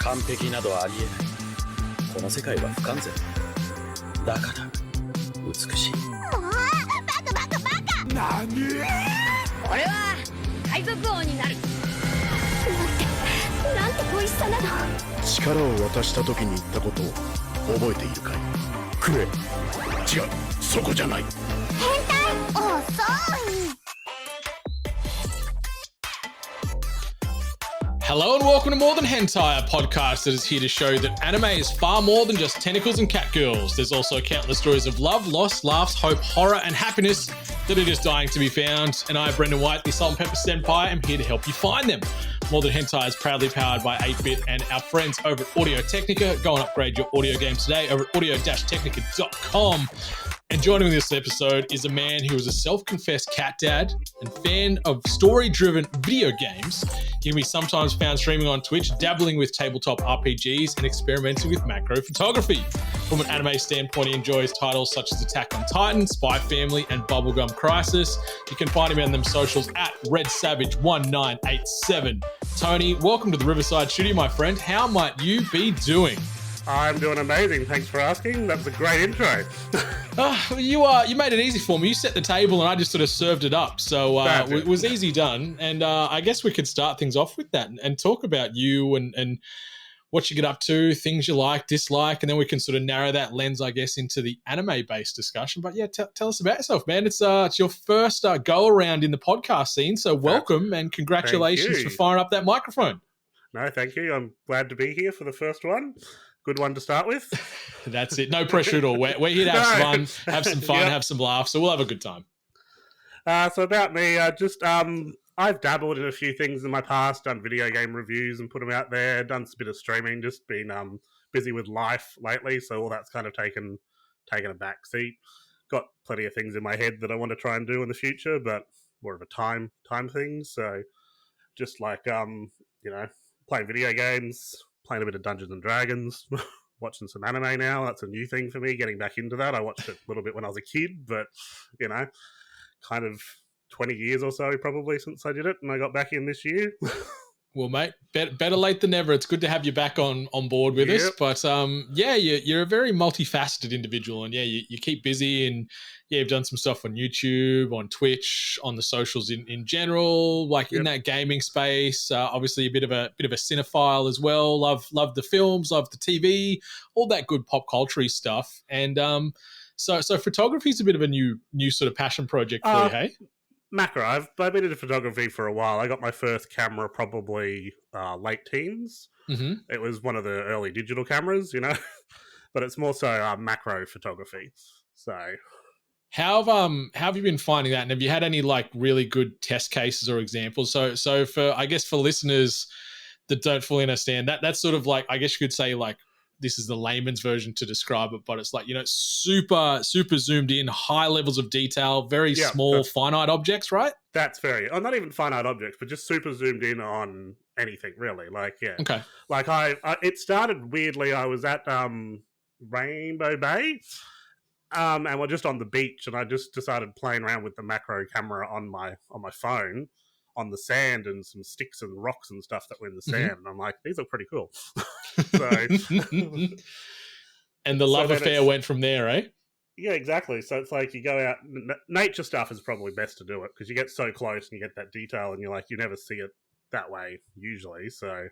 完璧などありえない。この世界は不完全。だから美しい。もうバカ。何？俺は海賊王になる。なんて美味しさなの。力を渡した時に言ったことを覚えているかい？くれ。違う、そこじゃない。変態。遅い。Hello and welcome to More Than Hentai, a podcast that is here to show that anime is far more than just tentacles and catgirls. There's also countless stories of love, loss, laughs, hope, horror, and happiness that are just dying to be found. And I, Brendan White, the Salt and Pepper Senpai, am here to help you find them. More Than Hentai is proudly powered by 8-Bit and our friends over at Audio Technica. Go and upgrade your audio games today over at audio-technica.com. And joining me this episode is a man who is a self-confessed cat dad and fan of story-driven video games. He can be sometimes found streaming on Twitch, dabbling with tabletop RPGs and experimenting with macro photography. From an anime standpoint, he enjoys titles such as Attack on Titan, Spy Family, and Bubblegum Crisis. You can find him on them socials at RedSavage1987. Tony, welcome to the Riverside Studio, my friend. How might you be doing? I'm doing amazing. Thanks for asking. That was a great intro. You made it easy for me. You set the table and I just sort of served it up. So it was easy done. And I guess we could start things off with that and talk about you and what you get up to, things you like, dislike, and then we can sort of narrow that lens, I guess, into the anime-based discussion. But yeah, tell us about yourself, man. It's your first go-around in the podcast scene, so welcome and congratulations for firing up that microphone. No, thank you. I'm glad to be here for the first one. Good one to start with. That's it. No pressure at all. We're here to have some fun, have some laughs, so we'll have a good time. So about me, I've dabbled in a few things in my past, done video game reviews and put them out there, done a bit of streaming, just been busy with life lately, so all that's kind of taken a back seat. Got plenty of things in my head that I want to try and do in the future, but more of a time thing, so just like, playing video games, playing a bit of Dungeons and Dragons, watching some anime now. That's a new thing for me, getting back into that. I watched it a little bit when I was a kid, but, kind of 20 years or so probably since I did it, and I got back in this year. Well, mate, better late than never. It's good to have you back on board with us. But you're a very multifaceted individual, and you keep busy, and you've done some stuff on YouTube, on Twitch, on the socials in general, like in that gaming space. Obviously, a bit of a cinephile as well. Love the films, love the TV, all that good pop culture stuff. And so photography is a bit of a new sort of passion project for you, hey? Macro. I've been into photography for a while. I got my first camera probably late teens. Mm-hmm. It was one of the early digital cameras, but it's more so macro photography. So, how have you been finding that? And have you had any like really good test cases or examples? So for listeners that don't fully understand that's sort of like, I guess you could say like, this is the layman's version to describe it, but it's like, super, super zoomed in, high levels of detail, very small, finite objects, right? That's not even finite objects, but just super zoomed in on anything, really. Like, yeah. Okay. Like, it started weirdly. I was at Rainbow Bay, and we're just on the beach, and I just decided playing around with the macro camera on my phone, on the sand and some sticks and rocks and stuff that were in the sand. Mm-hmm. And I'm like, these are pretty cool. So, and the love affair went from there, eh? Yeah, exactly. So it's like you go out, nature stuff is probably best to do it because you get so close and you get that detail and you're like, you never see it that way usually. So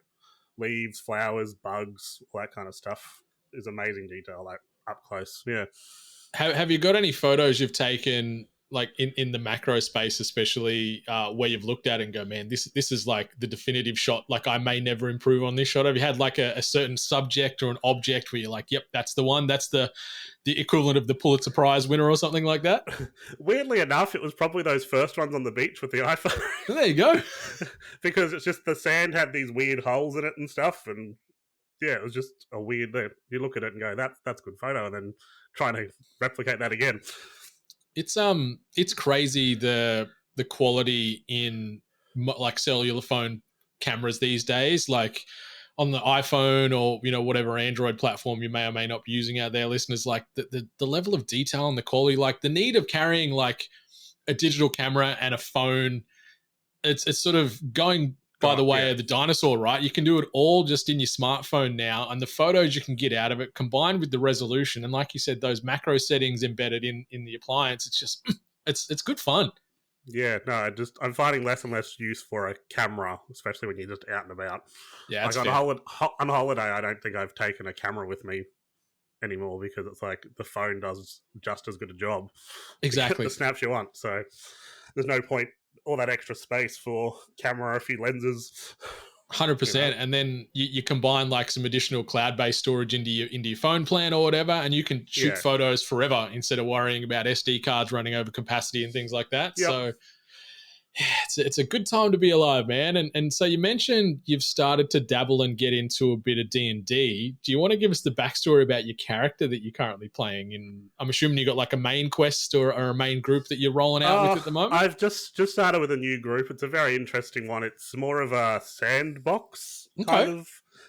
leaves, flowers, bugs, all that kind of stuff is amazing detail, like up close. Yeah. Have you got any photos you've taken like in the macro space, especially where you've looked at it and go, man, this is like the definitive shot. Like I may never improve on this shot. Have you had like a certain subject or an object where you're like, yep, that's the one. That's the equivalent of the Pulitzer Prize winner or something like that? Weirdly enough, it was probably those first ones on the beach with the iPhone. There you go. Because it's just the sand had these weird holes in it and stuff. And yeah, it was just a weird, you look at it and go, that's a good photo. And then trying to replicate that again. It's crazy the quality in like cellular phone cameras these days, like on the iPhone or whatever Android platform you may or may not be using out there, listeners. Like the level of detail and the quality, like the need of carrying like a digital camera and a phone, it's sort of going by the way of the dinosaur, right? You can do it all just in your smartphone now, and the photos you can get out of it combined with the resolution, and like you said, those macro settings embedded in the appliance, it's just it's good fun. Yeah, no, I'm finding less and less use for a camera, especially when you're just out and about. Yeah, that's like fair. on holiday, I don't think I've taken a camera with me anymore because it's like the phone does just as good a job. Exactly. The snaps you want, so there's no point all that extra space for camera, a few lenses. 100%. And then you combine like some additional cloud-based storage into your phone plan or whatever, and you can shoot photos forever instead of worrying about SD cards running over capacity and things like that. Yep. So yeah, it's a good time to be alive, man. And so you mentioned you've started to dabble and get into a bit of D&D. Do you want to give us the backstory about your character that you're currently playing? And I'm assuming you got like a main quest or a main group that you're rolling out with at the moment? I've just started with a new group. It's a very interesting one. It's more of a sandbox kind of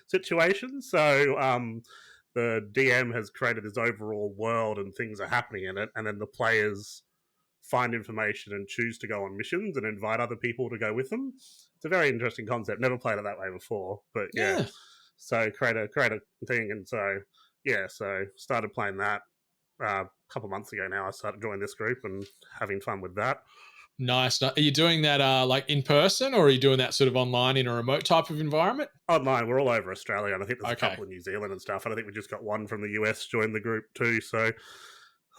situation. So the DM has created this overall world and things are happening in it, and then the players find information and choose to go on missions and invite other people to go with them. It's a very interesting concept. Never played it that way before, but yeah. So create a thing, and so started playing that a couple months ago now. I started joining this group and having fun with that. Nice. Are you doing that like in person, or are you doing that sort of online in a remote type of environment? Online. We're all over Australia, and I think there's a couple in New Zealand and stuff, and I think we just got one from the US join the group too. So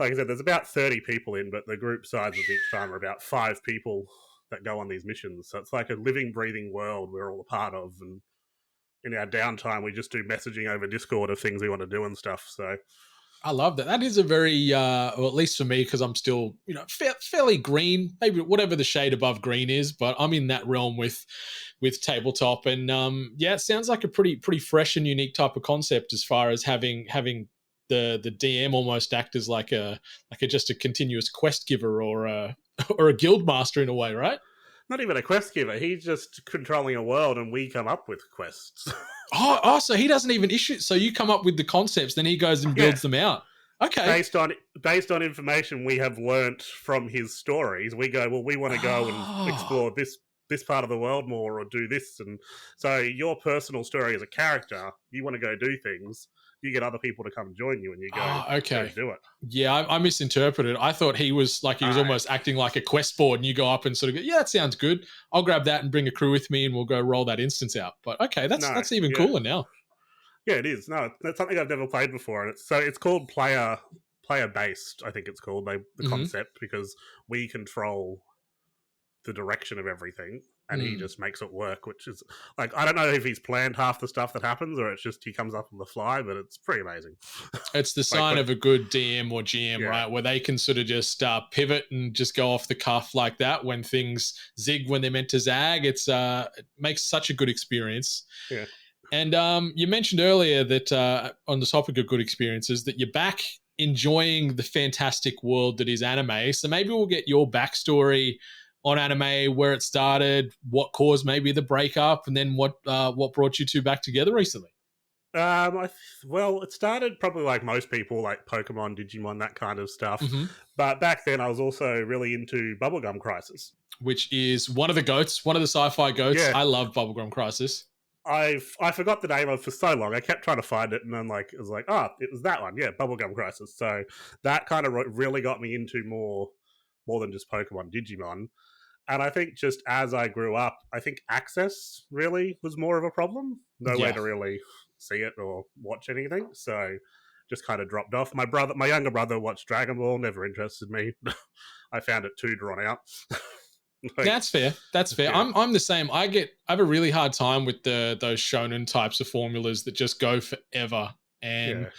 like I said, there's about 30 people in, but the group sizes each time are about 5 people that go on these missions. So it's like a living, breathing world we're all a part of. And in our downtime, we just do messaging over Discord of things we want to do and stuff. So I love that. That is a very, well, at least for me, because I'm still, fairly green, maybe whatever the shade above green is, but I'm in that realm with tabletop. And it sounds like a pretty fresh and unique type of concept as far as having the DM almost act as like a just a continuous quest giver or a guild master in a way, right? Not even a quest giver. He's just controlling a world, and we come up with quests. So he doesn't even issue. So you come up with the concepts, then he goes and builds them out. Okay. Based on information we have learnt from his stories, we go, well, we want to go and explore this part of the world more, or do this. And so your personal story as a character, you want to go do things. You get other people to come join you, and you go do it. Yeah, I misinterpreted. I thought he was almost acting like a quest board, and you go up and sort of go, that sounds good. I'll grab that and bring a crew with me, and we'll go roll that instance out. But okay, that's even cooler now. Yeah, it is. No, that's something I've never played before, and it's called player based. I think it's called the concept, because we control the direction of everything. And he just makes it work, which is like, I don't know if he's planned half the stuff that happens, or it's just he comes up on the fly, but it's pretty amazing. It's the sign of a good DM or GM, right? Where they can sort of just pivot and just go off the cuff like that when things zig when they're meant to zag. It makes such a good experience. Yeah. And you mentioned earlier that on the topic of good experiences, that you're back enjoying the fantastic world that is anime. So maybe we'll get your backstory on anime, where it started, what caused maybe the breakup, and then what brought you two back together recently. Well, it started probably like most people, like Pokemon, Digimon, that kind of stuff. Mm-hmm. But back then, I was also really into Bubblegum Crisis, which is one of the goats, one of the sci-fi goats. Yeah. I love Bubblegum Crisis. I forgot the name of it for so long. I kept trying to find it, and then it was that one. Yeah, Bubblegum Crisis. So that kind of really got me into more than just Pokemon, Digimon. And I think just as I grew up, I think access really was more of a problem. No way to really see it or watch anything. So just kind of dropped off. My younger brother watched Dragon Ball, never interested me. I found it too drawn out. That's fair. Yeah. I'm the same. I have a really hard time with those shonen types of formulas that just go forever. And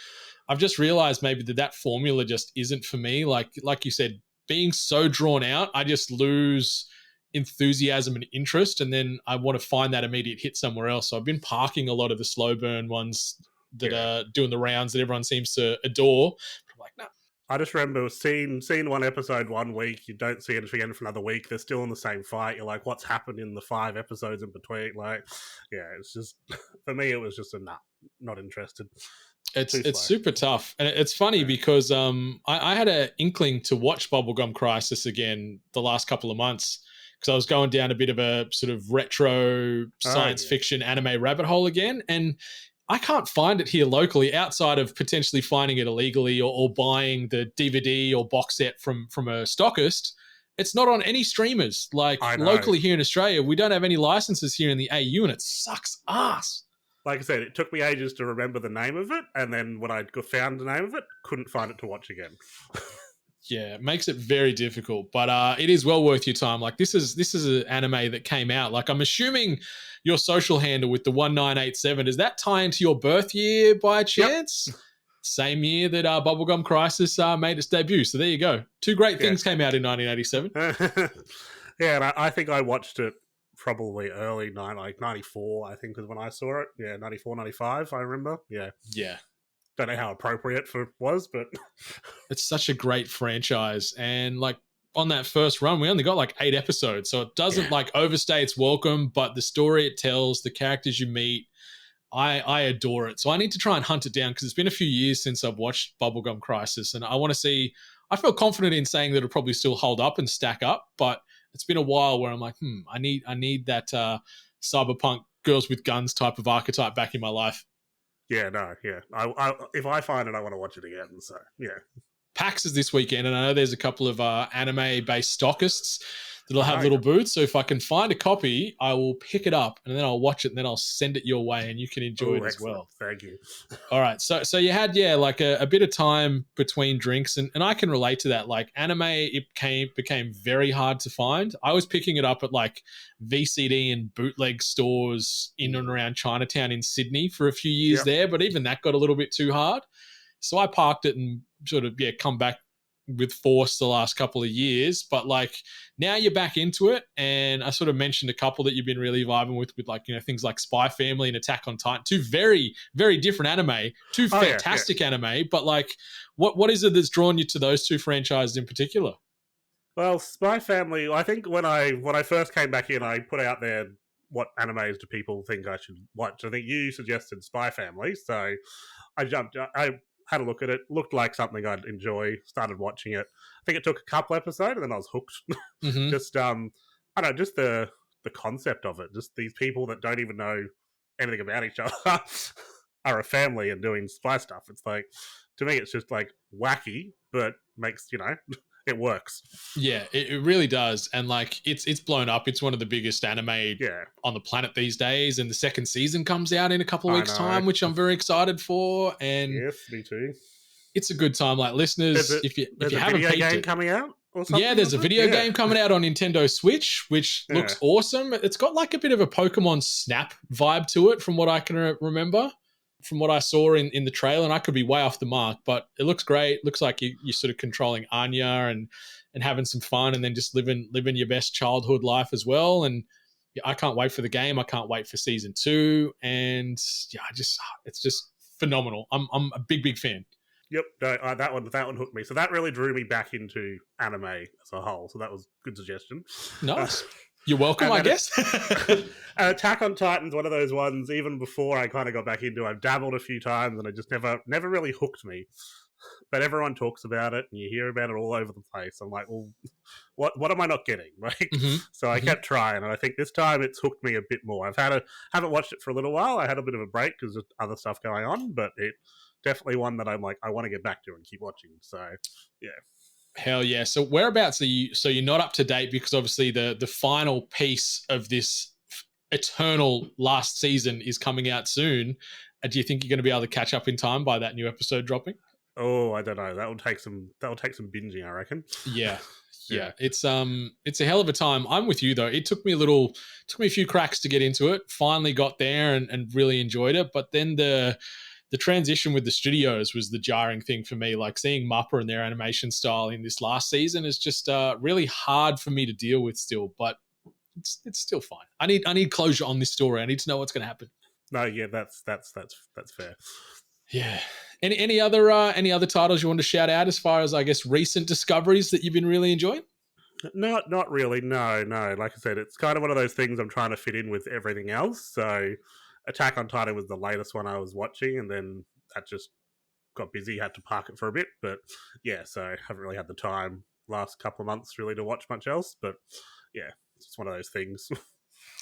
I've just realized maybe that formula just isn't for me. Like you said, being so drawn out, I just lose enthusiasm and interest, and then I want to find that immediate hit somewhere else. So I've been parking a lot of the slow burn ones that are doing the rounds that everyone seems to adore. But I'm like, no. I just remember seeing one episode 1 week, you don't see it again for another week, they're still in the same fight, you're like, what's happened in the 5 episodes in between? It's just, for me, it was just a not interested. It's super tough. And it's funny because I had an inkling to watch Bubblegum Crisis again the last couple of months, because I was going down a bit of a sort of retro science fiction anime rabbit hole again. And I can't find it here locally outside of potentially finding it illegally or buying the DVD or box set from a stockist. It's not on any streamers. Like locally here in Australia, we don't have any licenses here in the AU, and it sucks ass. Like I said, it took me ages to remember the name of it, and then when I found the name of it, couldn't find it to watch again. Yeah, it makes it very difficult, but it is well worth your time. Like this is an anime that came out. Like I'm assuming your social handle with the 1987, does that tie into your birth year by chance? Yep. Same year that Bubblegum Crisis made its debut. So there you go. Two great things came out in 1987. Yeah, and I think I watched it probably early, like 94, I think was when I saw it. Yeah, 94, 95, I remember. Yeah. Yeah. Don't know how appropriate it was, but... It's such a great franchise. And like on that first run, we only got like 8 episodes. So it doesn't like overstay its welcome, but the story it tells, the characters you meet, I adore it. So I need to try and hunt it down because it's been a few years since I've watched Bubblegum Crisis, and I want to see. I feel confident in saying that it'll probably still hold up and stack up, but it's been a while where I'm like, I need that cyberpunk girls with guns type of archetype back in my life. Yeah, no, yeah. I if I find it, I want to watch it again. So yeah. PAX is this weekend, and I know there's a couple of anime-based stockists that'll have little booths. So if I can find a copy, I will pick it up, and then I'll watch it, and then I'll send it your way, and you can enjoy it as well. Thank you. All right. So you had, like a bit of time between drinks, and I can relate to that. Like anime, it became very hard to find. I was picking it up at like VCD and bootleg stores in and around Chinatown in Sydney for a few years there, but even that got a little bit too hard. So I parked it and sort of, come back with force the last couple of years. But like now you're back into it. And I sort of mentioned a couple that you've been really vibing with like, things like Spy Family and Attack on Titan, two very, very different anime, two fantastic anime. But like, what is it that's drawn you to those two franchises in particular? Well, Spy Family, I think when I first came back in, I put out there what animes do people think I should watch. I think you suggested Spy Family, so I had a look at it, looked like something I'd enjoy, started watching it. I think it took a couple episodes and then I was hooked. Mm-hmm. Just, I don't know, just the concept of it. Just these people that don't even know anything about each other are a family and doing spy stuff. It's like, to me, it's just like wacky, but makes, it works. Yeah, it really does. And like it's blown up. It's one of the biggest anime on the planet these days. And the second season comes out in a couple of weeks' time, which I'm very excited for. And yes, me too. It's a good time. Like listeners, if you haven't video peeped game it, coming out or something. Yeah, there's a video game coming out on Nintendo Switch, which looks awesome. It's got like a bit of a Pokemon Snap vibe to it from what I can remember. From what I saw in the trailer, and I could be way off the mark, but it looks great. Looks like you're sort of controlling Anya and having some fun, and then just living your best childhood life as well. And I can't wait for the game. I can't wait for season 2, and it's just phenomenal. I'm a big fan. Yep, no, that one hooked me. So that really drew me back into anime as a whole. So that was a good suggestion. Nice. You're welcome, I guess. Attack on Titan's one of those ones, even before I kind of got back into it, I've dabbled a few times and it just never really hooked me. But everyone talks about it and you hear about it all over the place. I'm like, well, what am I not getting? Like, so I kept trying, and I think this time it's hooked me a bit more. Haven't watched it for a little while. I had a bit of a break because of other stuff going on, but it definitely one that I'm like, I want to get back to and keep watching. So, yeah. Hell yeah. So whereabouts are you? So you're not up to date because obviously the final piece of this eternal last season is coming out soon. Do you think you're going to be able to catch up in time by that new episode dropping? Oh, I don't know. That will take some binging, I reckon. Yeah. Yeah. It's a hell of a time. I'm with you though. It took me a few cracks to get into it. Finally got there and really enjoyed it. But then the transition with the studios was the jarring thing for me. Like seeing Mappa and their animation style in this last season is just really hard for me to deal with still, but it's still fine. I need closure on this story. I need to know what's going to happen. No, yeah, that's fair. Yeah. Any other titles you want to shout out as far as, I guess, recent discoveries that you've been really enjoying? Not really. No. Like I said, it's kind of one of those things I'm trying to fit in with everything else. So Attack on Titan was the latest one I was watching, and then that just got busy, had to park it for a bit. But yeah, so I haven't really had the time last couple of months really to watch much else. But yeah, It's one of those things.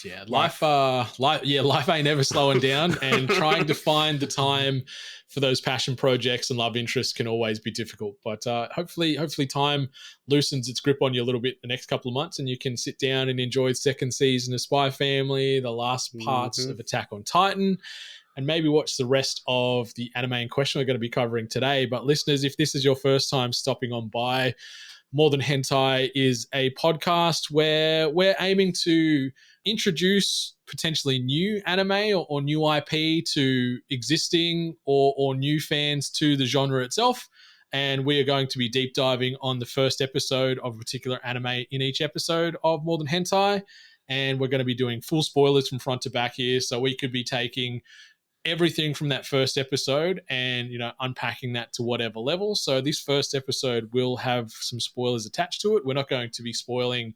Yeah, life ain't ever slowing down, and trying to find the time for those passion projects and love interests can always be difficult. But hopefully time loosens its grip on you a little bit the next couple of months, and you can sit down and enjoy the second season of Spy Family, the last parts of Attack on Titan, and maybe watch the rest of the anime in question we're going to be covering today. But listeners, if this is your first time stopping on by, More Than Hentai is a podcast where we're aiming to introduce potentially new anime or new IP to existing or new fans to the genre itself. And we are going to be deep diving on the first episode of a particular anime in each episode of More Than Hentai. And we're going to be doing full spoilers from front to back here. So we could be taking everything from that first episode and, unpacking that to whatever level. So this first episode will have some spoilers attached to it. We're not going to be spoiling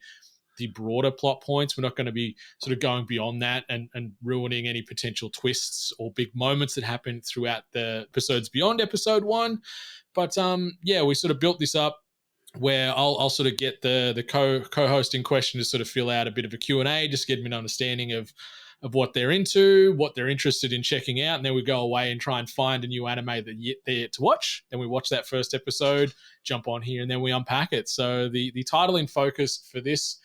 the broader plot points. We're not going to be sort of going beyond that and ruining any potential twists or big moments that happen throughout the episodes beyond episode 1. But we sort of built this up where I'll sort of get the co-host in question to sort of fill out a bit of a Q&A, just get an understanding of what they're into, what they're interested in checking out, and then we go away and try and find a new anime that they're yet to watch. Then we watch that first episode, jump on here, and then we unpack it. So the title in focus for this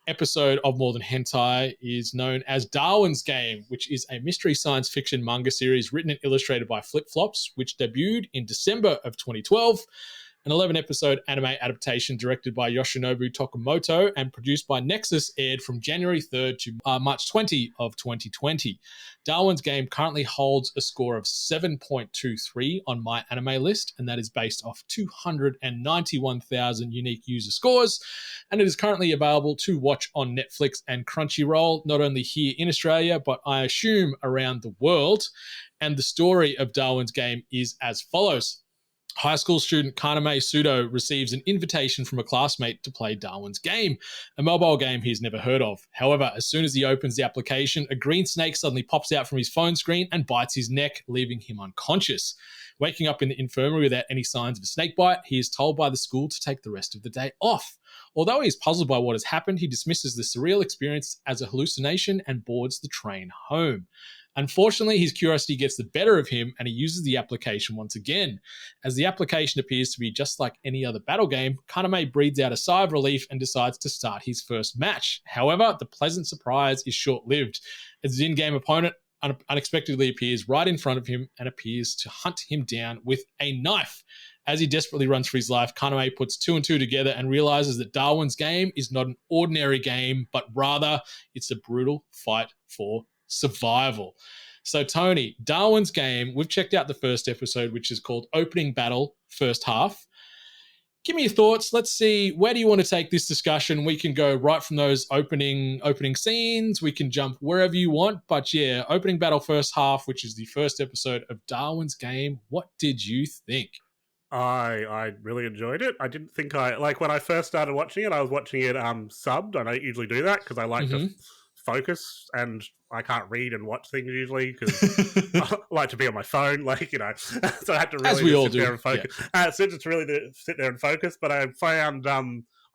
episode of More Than Hentai is known as Darwin's Game, which is a mystery science fiction manga series written and illustrated by Flip Flops, which debuted in December of 2012. An 11-episode anime adaptation directed by Yoshinobu Tokumoto and produced by Nexus aired from January 3rd to March 20 of 2020. Darwin's Game currently holds a score of 7.23 on my anime list, and that is based off 291,000 unique user scores. And it is currently available to watch on Netflix and Crunchyroll, not only here in Australia, but I assume around the world. And the story of Darwin's Game is as follows. High school student Kaname Sudo receives an invitation from a classmate to play Darwin's Game, a mobile game he's never heard of. However, as soon as he opens the application, a green snake suddenly pops out from his phone screen and bites his neck, leaving him unconscious. Waking up in the infirmary without any signs of a snake bite, he is told by the school to take the rest of the day off. Although he is puzzled by what has happened, he dismisses the surreal experience as a hallucination and boards the train home. Unfortunately, his curiosity gets the better of him and he uses the application once again. As the application appears to be just like any other battle game, Kaname breathes out a sigh of relief and decides to start his first match. However, the pleasant surprise is short-lived, as his in-game opponent unexpectedly appears right in front of him and appears to hunt him down with a knife. As he desperately runs for his life, Kaname puts 2 and 2 together and realizes that Darwin's Game is not an ordinary game, but rather it's a brutal fight for survival. So Tony, Darwin's Game, we've checked out the first episode, which is called Opening Battle First Half. Give me your thoughts. Let's see, where do you want to take this discussion? We can go right from those opening scenes. We can jump wherever you want. But yeah, Opening Battle First Half, which is the first episode of Darwin's Game. What did you think? I really enjoyed it. I didn't think when I first started watching it, I was watching it subbed. I don't usually do that because I like to focus, and I can't read and watch things usually because I like to be on my phone, so I have to really sit there and focus. Yeah. So just really to sit there and focus, but I found I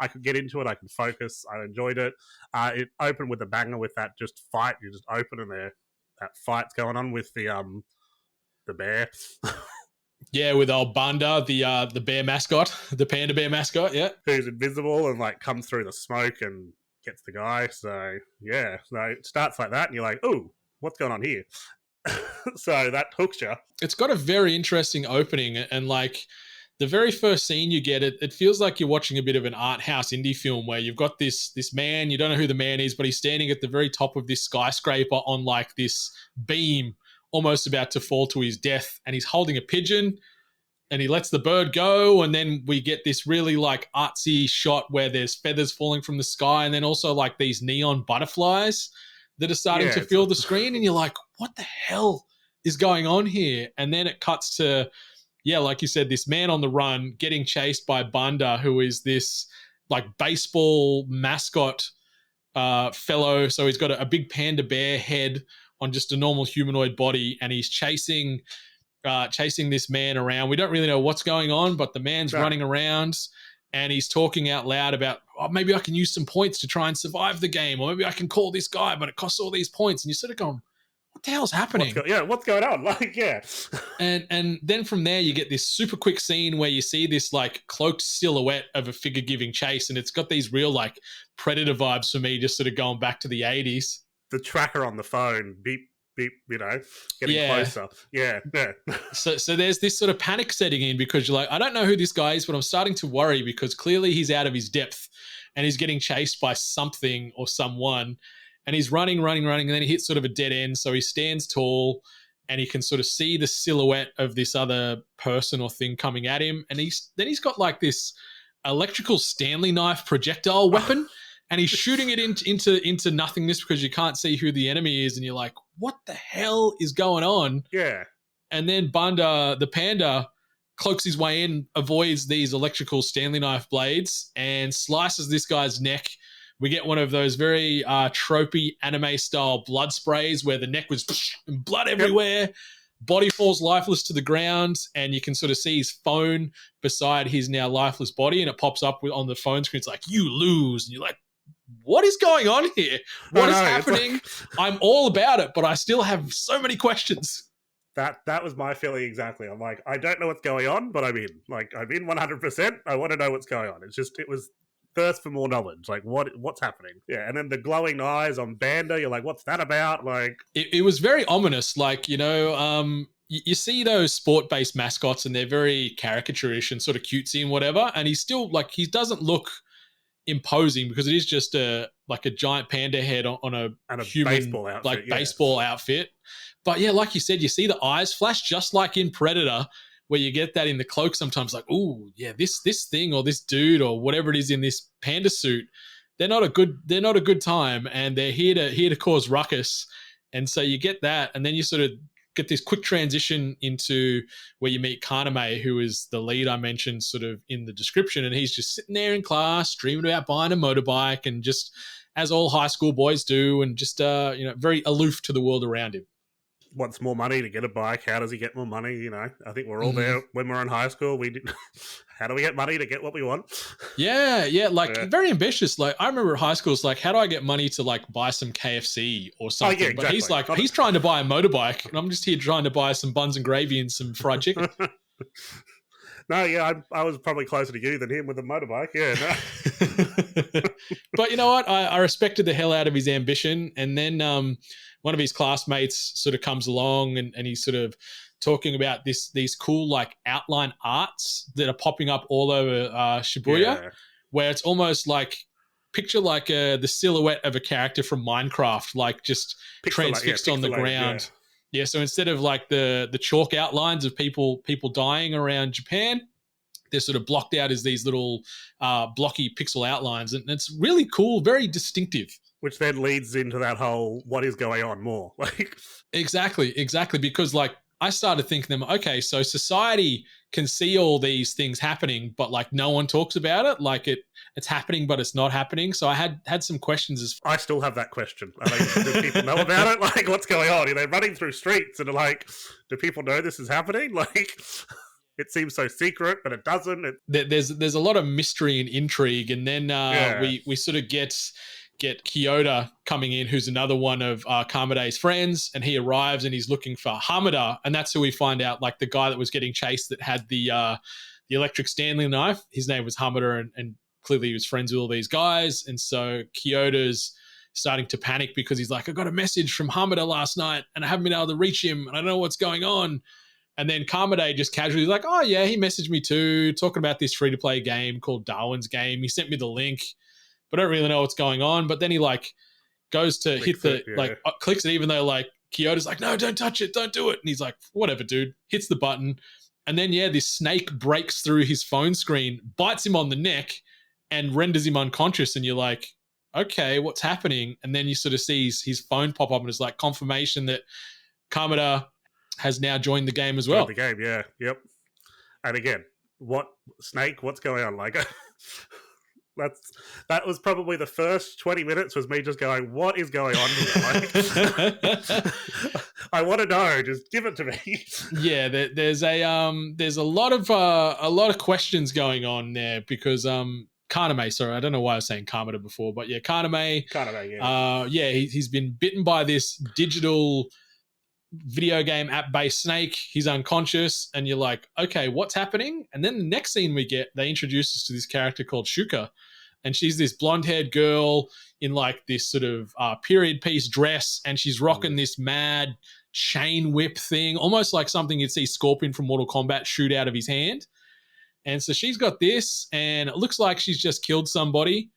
could get into it, I could focus, I enjoyed it. It opened with a banger with that just fight. You just open and that fight's going on with the bear. Yeah, with old Banda, the bear mascot, the panda bear mascot, yeah. Who's invisible and comes through the smoke and gets the guy. So yeah, so it starts like that and you're like, oh, what's going on here? So that hooks you. It's got a very interesting opening, and the very first scene you get, it feels like you're watching a bit of an art house indie film where you've got this man, you don't know who the man is, but he's standing at the very top of this skyscraper on this beam, almost about to fall to his death, and he's holding a pigeon and he lets the bird go, and then we get this really artsy shot where there's feathers falling from the sky, and then also these neon butterflies that are starting to fill the screen, and you're like, what the hell is going on here? And then it cuts to, like you said, this man on the run getting chased by Banda, who is this baseball mascot fellow. So he's got a big panda bear head on just a normal humanoid body, and he's chasing this man around. We don't really know what's going on, but the man's running around and he's talking out loud about, oh, maybe I can use some points to try and survive the game, or maybe I can call this guy, but it costs all these points. And you're sort of going, what the hell's happening? What's going on? Like, yeah. And then from there, you get this super quick scene where you see this like cloaked silhouette of a figure giving chase. And it's got these real like Predator vibes for me, just sort of going back to the 80s. The tracker on the phone, beep, beep, getting closer. Yeah. So there's this sort of panic setting in because you're like, I don't know who this guy is, but I'm starting to worry because clearly he's out of his depth and he's getting chased by something or someone. And he's running, and then he hits sort of a dead end. So he stands tall and he can sort of see the silhouette of this other person or thing coming at him. And he's got like this electrical Stanley knife projectile weapon. And he's shooting it into nothingness because you can't see who the enemy is. And you're like, what the hell is going on? Yeah. And then Bunda, the panda, cloaks his way in, avoids these electrical Stanley knife blades, and slices this guy's neck. We get one of those very tropey anime-style blood sprays where the neck was and blood everywhere. Body falls lifeless to the ground, and you can sort of see his phone beside his now lifeless body, and it pops up on the phone screen. It's like, you lose. And you're like, what is going on here? What is happening? Like... I'm all about it, but I still have so many questions. That was my feeling exactly. I'm like, I don't know what's going on, but I'm in. Like, I'm in 100%. I want to know what's going on. It was thirst for more knowledge. Like, what's happening? Yeah, and then the glowing eyes on Banda, you're like, what's that about? Like, it was very ominous. Like, you you see those sport-based mascots and they're very caricaturish and sort of cutesy and whatever, and he's still, like, he doesn't look imposing because it is just a giant panda head on a human baseball outfit, like baseball outfit. But yeah, like you said, you see the eyes flash just like in Predator, where you get that in the cloak sometimes, like, oh yeah, this thing or this dude or whatever it is in this panda suit, they're not a good time, and they're here to cause ruckus. And so you get that, and then you sort of get this quick transition into where you meet Kaname, who is the lead I mentioned sort of in the description, and he's just sitting there in class dreaming about buying a motorbike, and just as all high school boys do, and just very aloof to the world around him. Wants more money to get a bike. How does he get more money? I think we're all there when we're in high school. We did. How do we get money to get what we want? Yeah, very ambitious. Like, I remember at high school, it's like, how do I get money to like buy some KFC or something? Oh, yeah, exactly. But he's like, he's trying to buy a motorbike, and I'm just here trying to buy some buns and gravy and some fried chicken. No, yeah, I was probably closer to you than him with a motorbike. Yeah, no. But you know what? I respected the hell out of his ambition, and then one of his classmates sort of comes along and he's sort of talking about these cool like outline arts that are popping up all over Shibuya, where it's almost like picture like the silhouette of a character from Minecraft, like just transfixed on the ground. Yeah, so instead of like the chalk outlines of people dying around Japan, they're sort of blocked out as these little blocky pixel outlines, and it's really cool, very distinctive. Which then leads into that whole what is going on more. Like, Exactly, because like I started thinking, okay, so society can see all these things happening, but like no one talks about it. Like it's happening, but it's not happening. So I had some questions. I still have that question. I mean, do people know about it? Like, what's going on? Are they running through streets and like, do people know this is happening? Like, it seems so secret, but it doesn't. There's a lot of mystery and intrigue, and then we sort of get Kyoto coming in, who's another one of Kamade's friends, and he arrives and he's looking for Hamada, and that's who we find out, like the guy that was getting chased that had the electric Stanley knife. His name was Hamada, and clearly he was friends with all these guys, and so Kyoto's starting to panic because he's like, I got a message from Hamada last night and I haven't been able to reach him and I don't know what's going on. And then Kamade just casually like, oh yeah, he messaged me too, talking about this free-to-play game called Darwin's Game. He sent me the link, but I don't really know what's going on. But then he like goes to hit the clicks it, even though like Kyoto's like, no, don't touch it, don't do it. And he's like, whatever, dude. Hits the button, and then this snake breaks through his phone screen, bites him on the neck, and renders him unconscious. And you're like, okay, what's happening? And then you sort of see his phone pop up, and it's like confirmation that Kamada has now joined the game as well. The game, yeah, yep. And again, what's going on? Like, that was probably the first 20 minutes was me just going, what is going on here? Like, I want to know. Just give it to me. Yeah, there's a lot of questions going on there because Kaname, sorry, I don't know why I was saying Kamada before, but yeah, Kaname. Yeah. He's been bitten by this digital video game app-based snake. He's unconscious, and you're like, okay, what's happening? And then the next scene we get, they introduce us to this character called Shuka, and she's this blonde-haired girl in like this sort of period piece dress, and she's rocking this mad chain whip thing, almost like something you'd see Scorpion from Mortal Kombat shoot out of his hand. And so she's got this, and it looks like she's just killed somebody,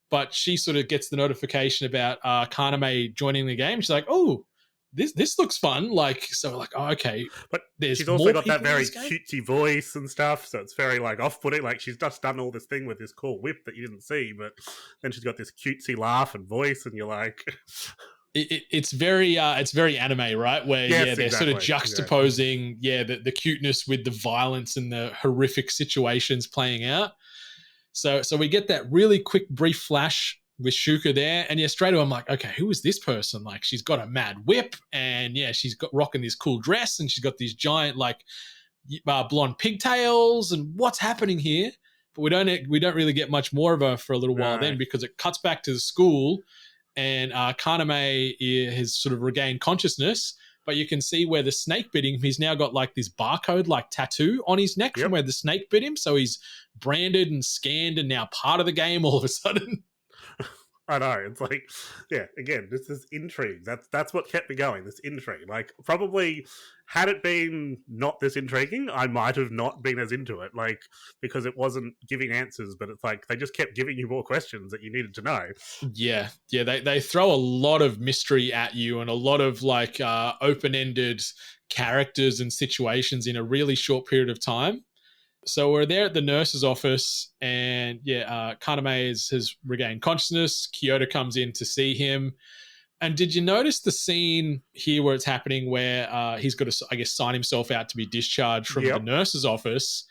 but she sort of gets the notification about Kaname joining the game. She's like, oh, this looks fun. Like, so like, oh, okay. But there's she's also got people that very in this game? cutesy voice and stuff, so it's very like off-putting. Like she's just done all this thing with this cool whip that you didn't see, but then she's got this cutesy laugh and voice, and you're like, it's very anime, right? Where Yes, they're sort of exactly. juxtaposing the cuteness with the violence and the horrific situations playing out. So we get that really quick brief flash with Shuka there, and straight away I'm like, okay, who is this person? Like, she's got a mad whip, and she's got rocking this cool dress, and she's got these giant like blonde pigtails, and what's happening here? But we don't really get much more of her for a little while then, because it cuts back to the school, and Kaname has sort of regained consciousness. But you can see where the snake bit him. He's now got like this barcode like tattoo on his neck from where the snake bit him. So he's branded and scanned and now part of the game all of a sudden. I know, it's like, yeah, again, this is intrigue. That's what kept me going, this intrigue. Like, probably, had it been not this intriguing, I might have not been as into it, like, because it wasn't giving answers, but it's like, they just kept giving you more questions that you needed to know. Yeah, they throw a lot of mystery at you and a lot of, like, open-ended characters and situations in a really short period of time. So we're there at the nurse's office, and Kaname has regained consciousness. Kyoto comes in to see him. And did you notice the scene here where it's happening, where he's got to, I guess, sign himself out to be discharged from the nurse's office?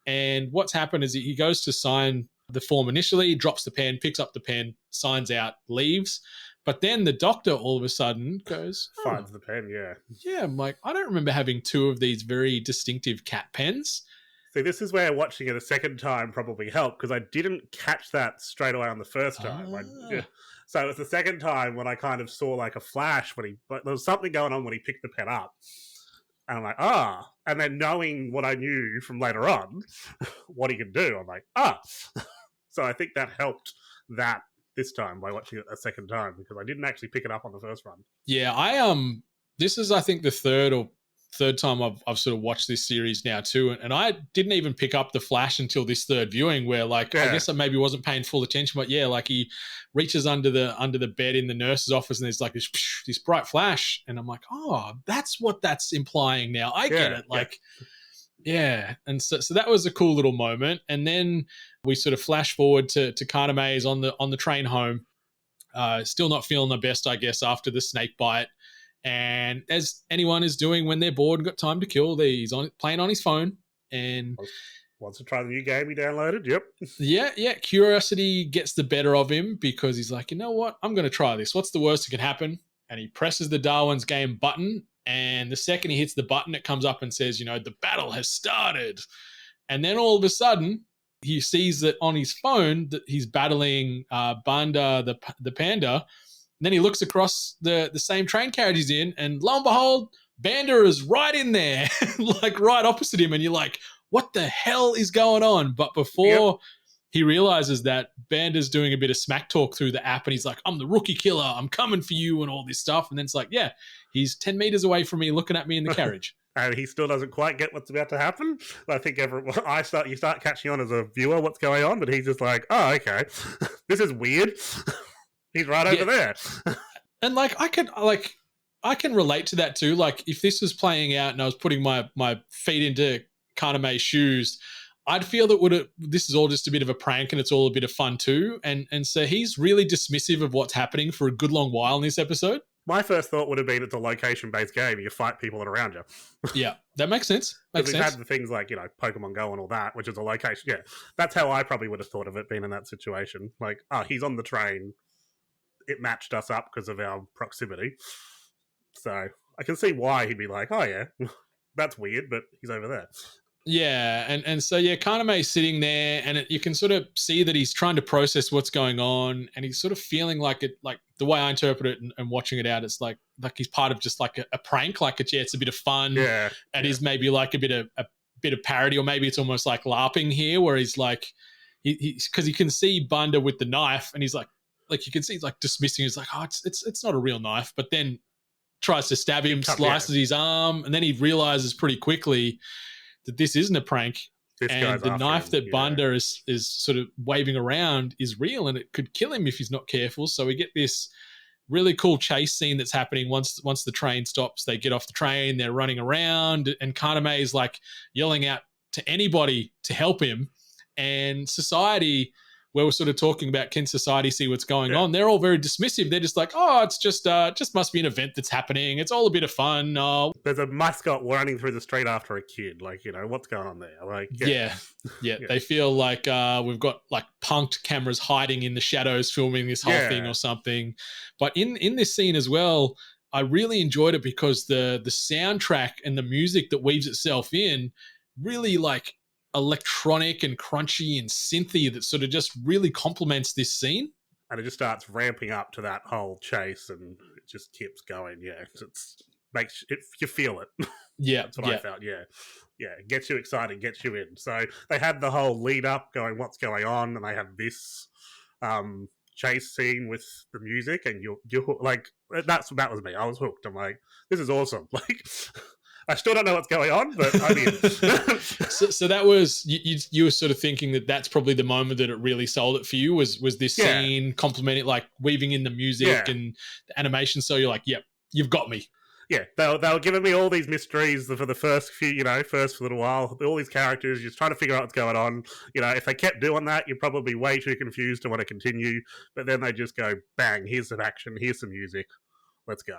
And what's happened is he goes to sign the form initially, drops the pen, picks up the pen, signs out, leaves. But then the doctor all of a sudden goes, Finds the pen, yeah, I'm like, I don't remember having two of these very distinctive cat pens. See, this is where watching it a second time probably helped, because I didn't catch that straight away on the first time. So it was the second time when I kind of saw like a flash when there was something going on when he picked the pen up. And I'm like, and then knowing what I knew from later on, what he could do, I'm like, So I think that helped that this time by watching it a second time, because I didn't actually pick it up on the first run. Yeah, this is, I think, the third time I've sort of watched this series now too, and I didn't even pick up the flash until this third viewing, where I guess I maybe wasn't paying full attention, but like he reaches under the bed in the nurse's office, and there's like this bright flash, and I'm like, oh, that's what that's implying now. I get it, and so that was a cool little moment, and then we sort of flash forward to Kaname on the train home, still not feeling the best, I guess, after the snake bite. And as anyone is doing when they're bored and got time to kill, he's playing on his phone and wants to try the new game he downloaded. Yep. Curiosity gets the better of him, because he's like, you know what? I'm going to try this. What's the worst that can happen? And he presses the Darwin's game button. And the second he hits the button, it comes up and says, the battle has started. And then all of a sudden, he sees that on his phone that he's battling Banda, the panda. And then he looks across the same train carriage he's in, and lo and behold, Banda is right in there, like right opposite him. And you're like, what the hell is going on? But before he realizes that, Banda's doing a bit of smack talk through the app, and he's like, I'm the rookie killer, I'm coming for you, and all this stuff. And then it's like, he's 10 meters away from me looking at me in the carriage. And he still doesn't quite get what's about to happen. I think you start catching on as a viewer what's going on, but he's just like, oh, okay, this is weird. He's right over there. And I can relate to that too. Like, if this was playing out and I was putting my feet into Kaname's shoes, I'd feel that this is all just a bit of a prank and it's all a bit of fun too. And so he's really dismissive of what's happening for a good long while in this episode. My first thought would have been it's a location-based game. You fight people around you. Yeah, that makes sense. We've had the things like, Pokemon Go and all that, which is a location. Yeah, that's how I probably would have thought of it being in that situation. Like, he's on the train. It matched us up because of our proximity. So I can see why he'd be like, oh yeah, that's weird, but he's over there. Yeah, and so yeah, Kaname's sitting there, and you can sort of see that he's trying to process what's going on, and he's sort of feeling like it, like the way I interpret it and watching it out, it's like he's part of just like a prank, like it's a bit of fun, and is maybe like a bit of parody, or maybe it's almost like LARPing here, where he's like because he can see Bunda with the knife, and he's like you can see he's like dismissing. He's like, oh, it's not a real knife, but then tries to stab him, slices his arm, and then he realizes pretty quickly that this isn't a prank, and the knife that Bunda is sort of waving around is real, and it could kill him if he's not careful. So we get this really cool chase scene that's happening once the train stops. They get off the train, they're running around, and Kaname is like yelling out to anybody to help him. And society, where we're sort of talking about, can society see what's going on? They're all very dismissive. They're just like, oh, it's just must be an event that's happening. It's all a bit of fun. There's a mascot running through the street after a kid. Like, what's going on there? Like, yeah. They feel like we've got like punked cameras hiding in the shadows filming this whole thing or something. But in this scene as well, I really enjoyed it because the soundtrack and the music that weaves itself in really like electronic and crunchy and synthy that sort of just really complements this scene. And it just starts ramping up to that whole chase, and it just keeps going. Yeah, makes it, you feel it. Yeah, that's what I felt. Yeah, it gets you excited, gets you in. So they had the whole lead up going, what's going on, and they have this chase scene with the music, and you're like, that was me. I was hooked. I'm like, this is awesome. Like, I still don't know what's going on, but I mean. so that was, you were sort of thinking that that's probably the moment that it really sold it for you, was this scene complementing, like weaving in the music and the animation. So you're like, yep, you've got me. Yeah, they were giving me all these mysteries for the first few, first little while. All these characters, you're trying to figure out what's going on. If they kept doing that, you're probably way too confused to want to continue. But then they just go, bang, here's some action, here's some music, let's go.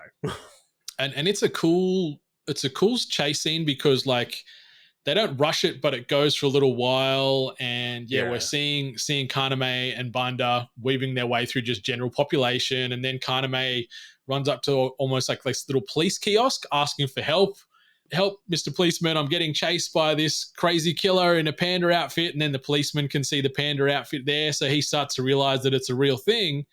And it's a cool chase scene because like they don't rush it, but it goes for a little while, and we're seeing Kaname and Bunda weaving their way through just general population, and then Kaname runs up to almost like this little police kiosk asking for help. Help, Mr. Policeman, I'm getting chased by this crazy killer in a panda outfit. And then the policeman can see the panda outfit there, so he starts to realize that it's a real thing.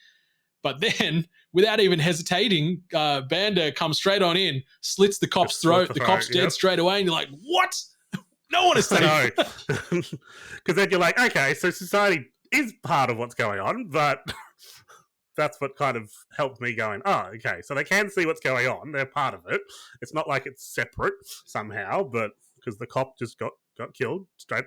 But then, without even hesitating, Banda comes straight on in, slits the cop's throat. The cop's dead straight away, and you're like, what? No one is safe. Because then you're like, okay, so society is part of what's going on, but that's what kind of helped me going, oh, okay, so they can see what's going on. They're part of it. It's not like it's separate somehow, but because the cop just got killed, straight,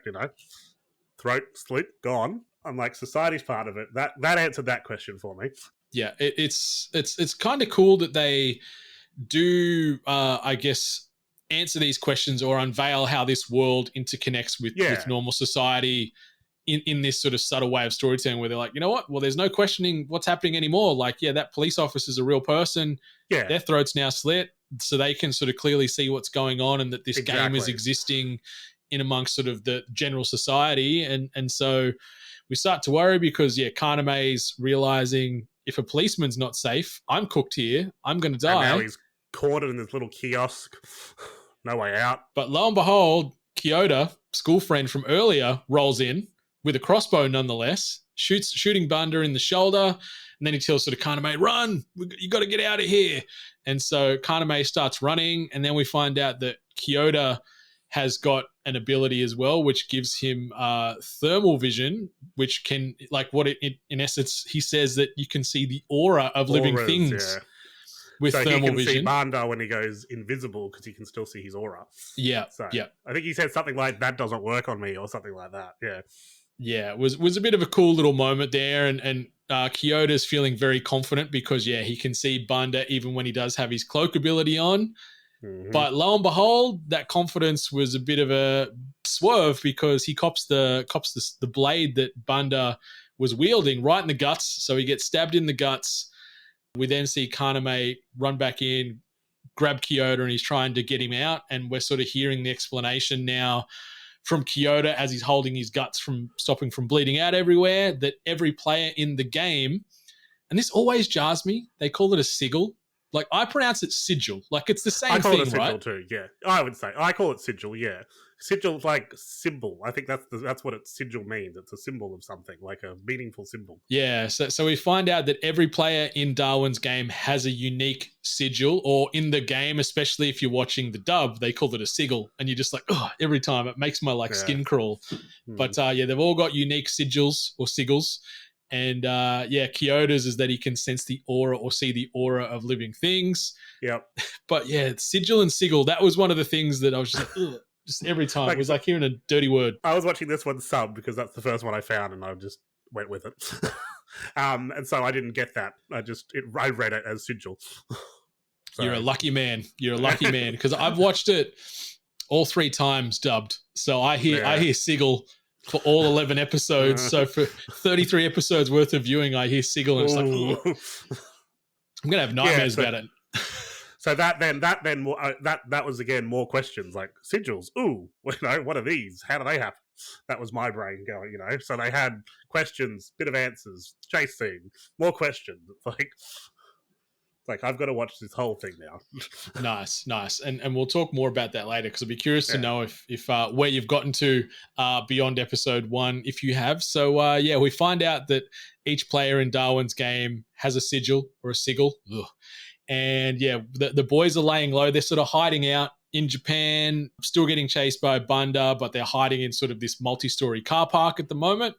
throat slit, gone. I'm like, society's part of it. That answered that question for me. Yeah, it's kind of cool that they do, I guess, answer these questions or unveil how this world interconnects with normal society in this sort of subtle way of storytelling, where they're like, you know what? Well, there's no questioning what's happening anymore. Like, that police officer's a real person. Yeah. Their throat's now slit, so they can sort of clearly see what's going on, and that this game is existing in amongst sort of the general society. And so we start to worry because, Kaname's realizing, if a policeman's not safe, I'm cooked here. I'm going to die. And now he's caught in this little kiosk. No way out. But lo and behold, Kyoto, school friend from earlier, rolls in with a crossbow nonetheless, shooting Bunda in the shoulder, and then he tells sort of Kaname, run, you got to get out of here. And so Kaname starts running, and then we find out that Kyoto has got an ability as well, which gives him thermal vision, which can, like, in essence, he says that you can see the aura of living things with so thermal he can vision. See Bunda when he goes invisible because he can still see his aura. Yeah, so I think he said something like, that doesn't work on me, or something like that. Yeah, it was a bit of a cool little moment there, and Kyoto's feeling very confident because, he can see Bunda even when he does have his cloak ability on. Mm-hmm. But lo and behold, that confidence was a bit of a swerve because he cops the blade that Bunda was wielding right in the guts, so he gets stabbed in the guts. We then see Kaname run back in, grab Kyoto, and he's trying to get him out, and we're sort of hearing the explanation now from Kyoto as he's holding his guts from stopping from bleeding out everywhere, that every player in the game, and this always jars me, they call it a sigil. Like, I pronounce it sigil. Like, it's the same I call thing, it a sigil right? too. Yeah, I would say I call it sigil. Yeah, sigil like symbol. I think that's what sigil means. It's a symbol of something, like a meaningful symbol. Yeah, so we find out that every player in Darwin's game has a unique sigil, or in the game, especially if you're watching the dub, they call it a sigil, and you're just like, oh, every time it makes my skin crawl. But yeah, they've all got unique sigils or sigils, and yeah, Kyoto's is that he can sense the aura or see the aura of living things. Yep. But yeah, sigil and sigil, that was one of the things that I was just like, ugh, just every time. It was like hearing a dirty word. I was watching this one sub because that's the first one I found, and I just went with it. And so I didn't get that. I read it as sigil. So. You're a lucky man. You're a lucky man, because I've watched it all 3 times dubbed. So I hear sigil for all 11 episodes. So for 33 episodes worth of viewing, I hear sigil, and it's like, I'm gonna have nightmares about it. So that was again more questions like sigils. Ooh, what are these? How do they happen? That was my brain going, So they had questions, bit of answers, chase scene, more questions. It's like I've got to watch this whole thing now. Nice. And we'll talk more about that later, because I'd be curious to know if where you've gotten to beyond episode 1, if you have. So yeah, we find out that each player in Darwin's game has a sigil or a sigil. Ugh. And yeah, the boys are laying low. They're sort of hiding out in Japan, still getting chased by Bunda, but they're hiding in sort of this multi-story car park at the moment.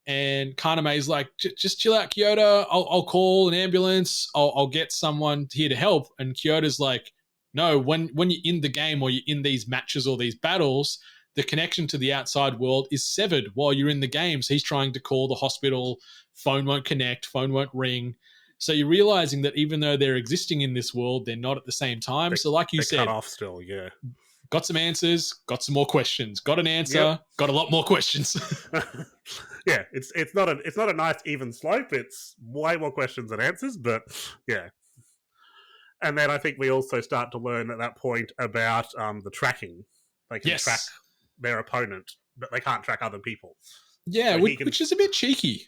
And Kaname's like, just chill out, Kyoto. I'll call an ambulance. I'll get someone here to help. And Kyoto's like, no, when you're in the game or you're in these matches or these battles, the connection to the outside world is severed while you're in the game. So he's trying to call the hospital. Phone won't connect. Phone won't ring. So you're realizing that even though they're existing in this world, they're not at the same time. So like you said, cut off still, yeah. Got some answers, got some more questions. Got an answer, got a lot more questions. Yeah, it's not a nice even slope. It's way more questions than answers, but yeah. And then I think we also start to learn at that point about the tracking. They can track their opponent, but they can't track other people. Yeah, so which is a bit cheeky.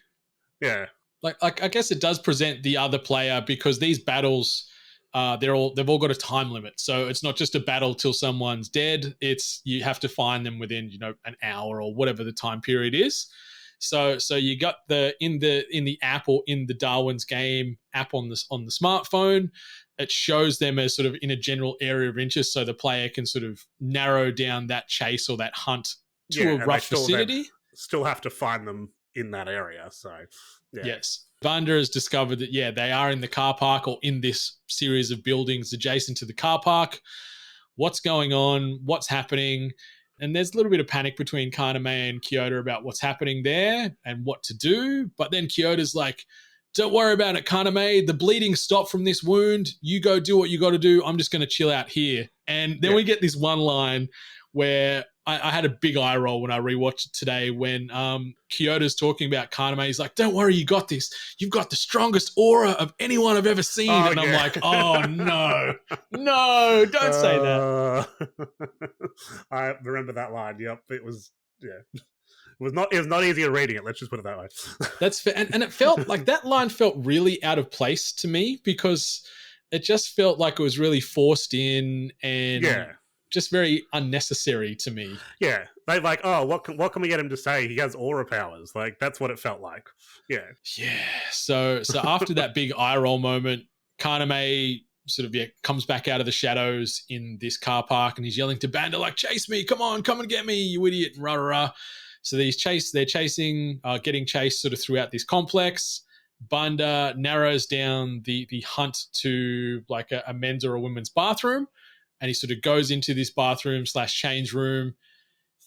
Yeah. Like I guess it does present the other player, because these battles, they've all got a time limit. So it's not just a battle till someone's dead. It's you have to find them within an hour or whatever the time period is. So you got in the app or in the Darwin's game app on the smartphone, it shows them as sort of in a general area of interest, so the player can sort of narrow down that chase or that hunt to a rough vicinity. Still have to find them in that area. So yeah. Yes. Bunda has discovered that, they are in the car park or in this series of buildings adjacent to the car park. What's going on? What's happening? And there's a little bit of panic between Kaname and Kyoto about what's happening there and what to do. But then Kyoto's like, don't worry about it, Kaname. The bleeding stopped from this wound. You go do what you got to do. I'm just going to chill out here. And then we get this one line where I had a big eye roll when I rewatched it today when Kyoto's talking about Kaname. He's like, don't worry, you got this. You've got the strongest aura of anyone I've ever seen. I'm like, oh, no. No, don't say that. I remember that line. Yep, it was, It was not easier reading it. Let's just put it that way. That's fair. And it felt like that line felt really out of place to me, because it just felt like it was really forced in and just very unnecessary to me. Yeah. They like, oh, what can we get him to say? He has aura powers. Like, that's what it felt like. Yeah. Yeah. So after that big eye roll moment, Kaname sort of comes back out of the shadows in this car park, and he's yelling to Banda like, chase me, come on, come and get me, you idiot, and rah. So they're chasing, getting chased sort of throughout this complex. Banda narrows down the hunt to like a men's or a women's bathroom, and he sort of goes into this bathroom / change room,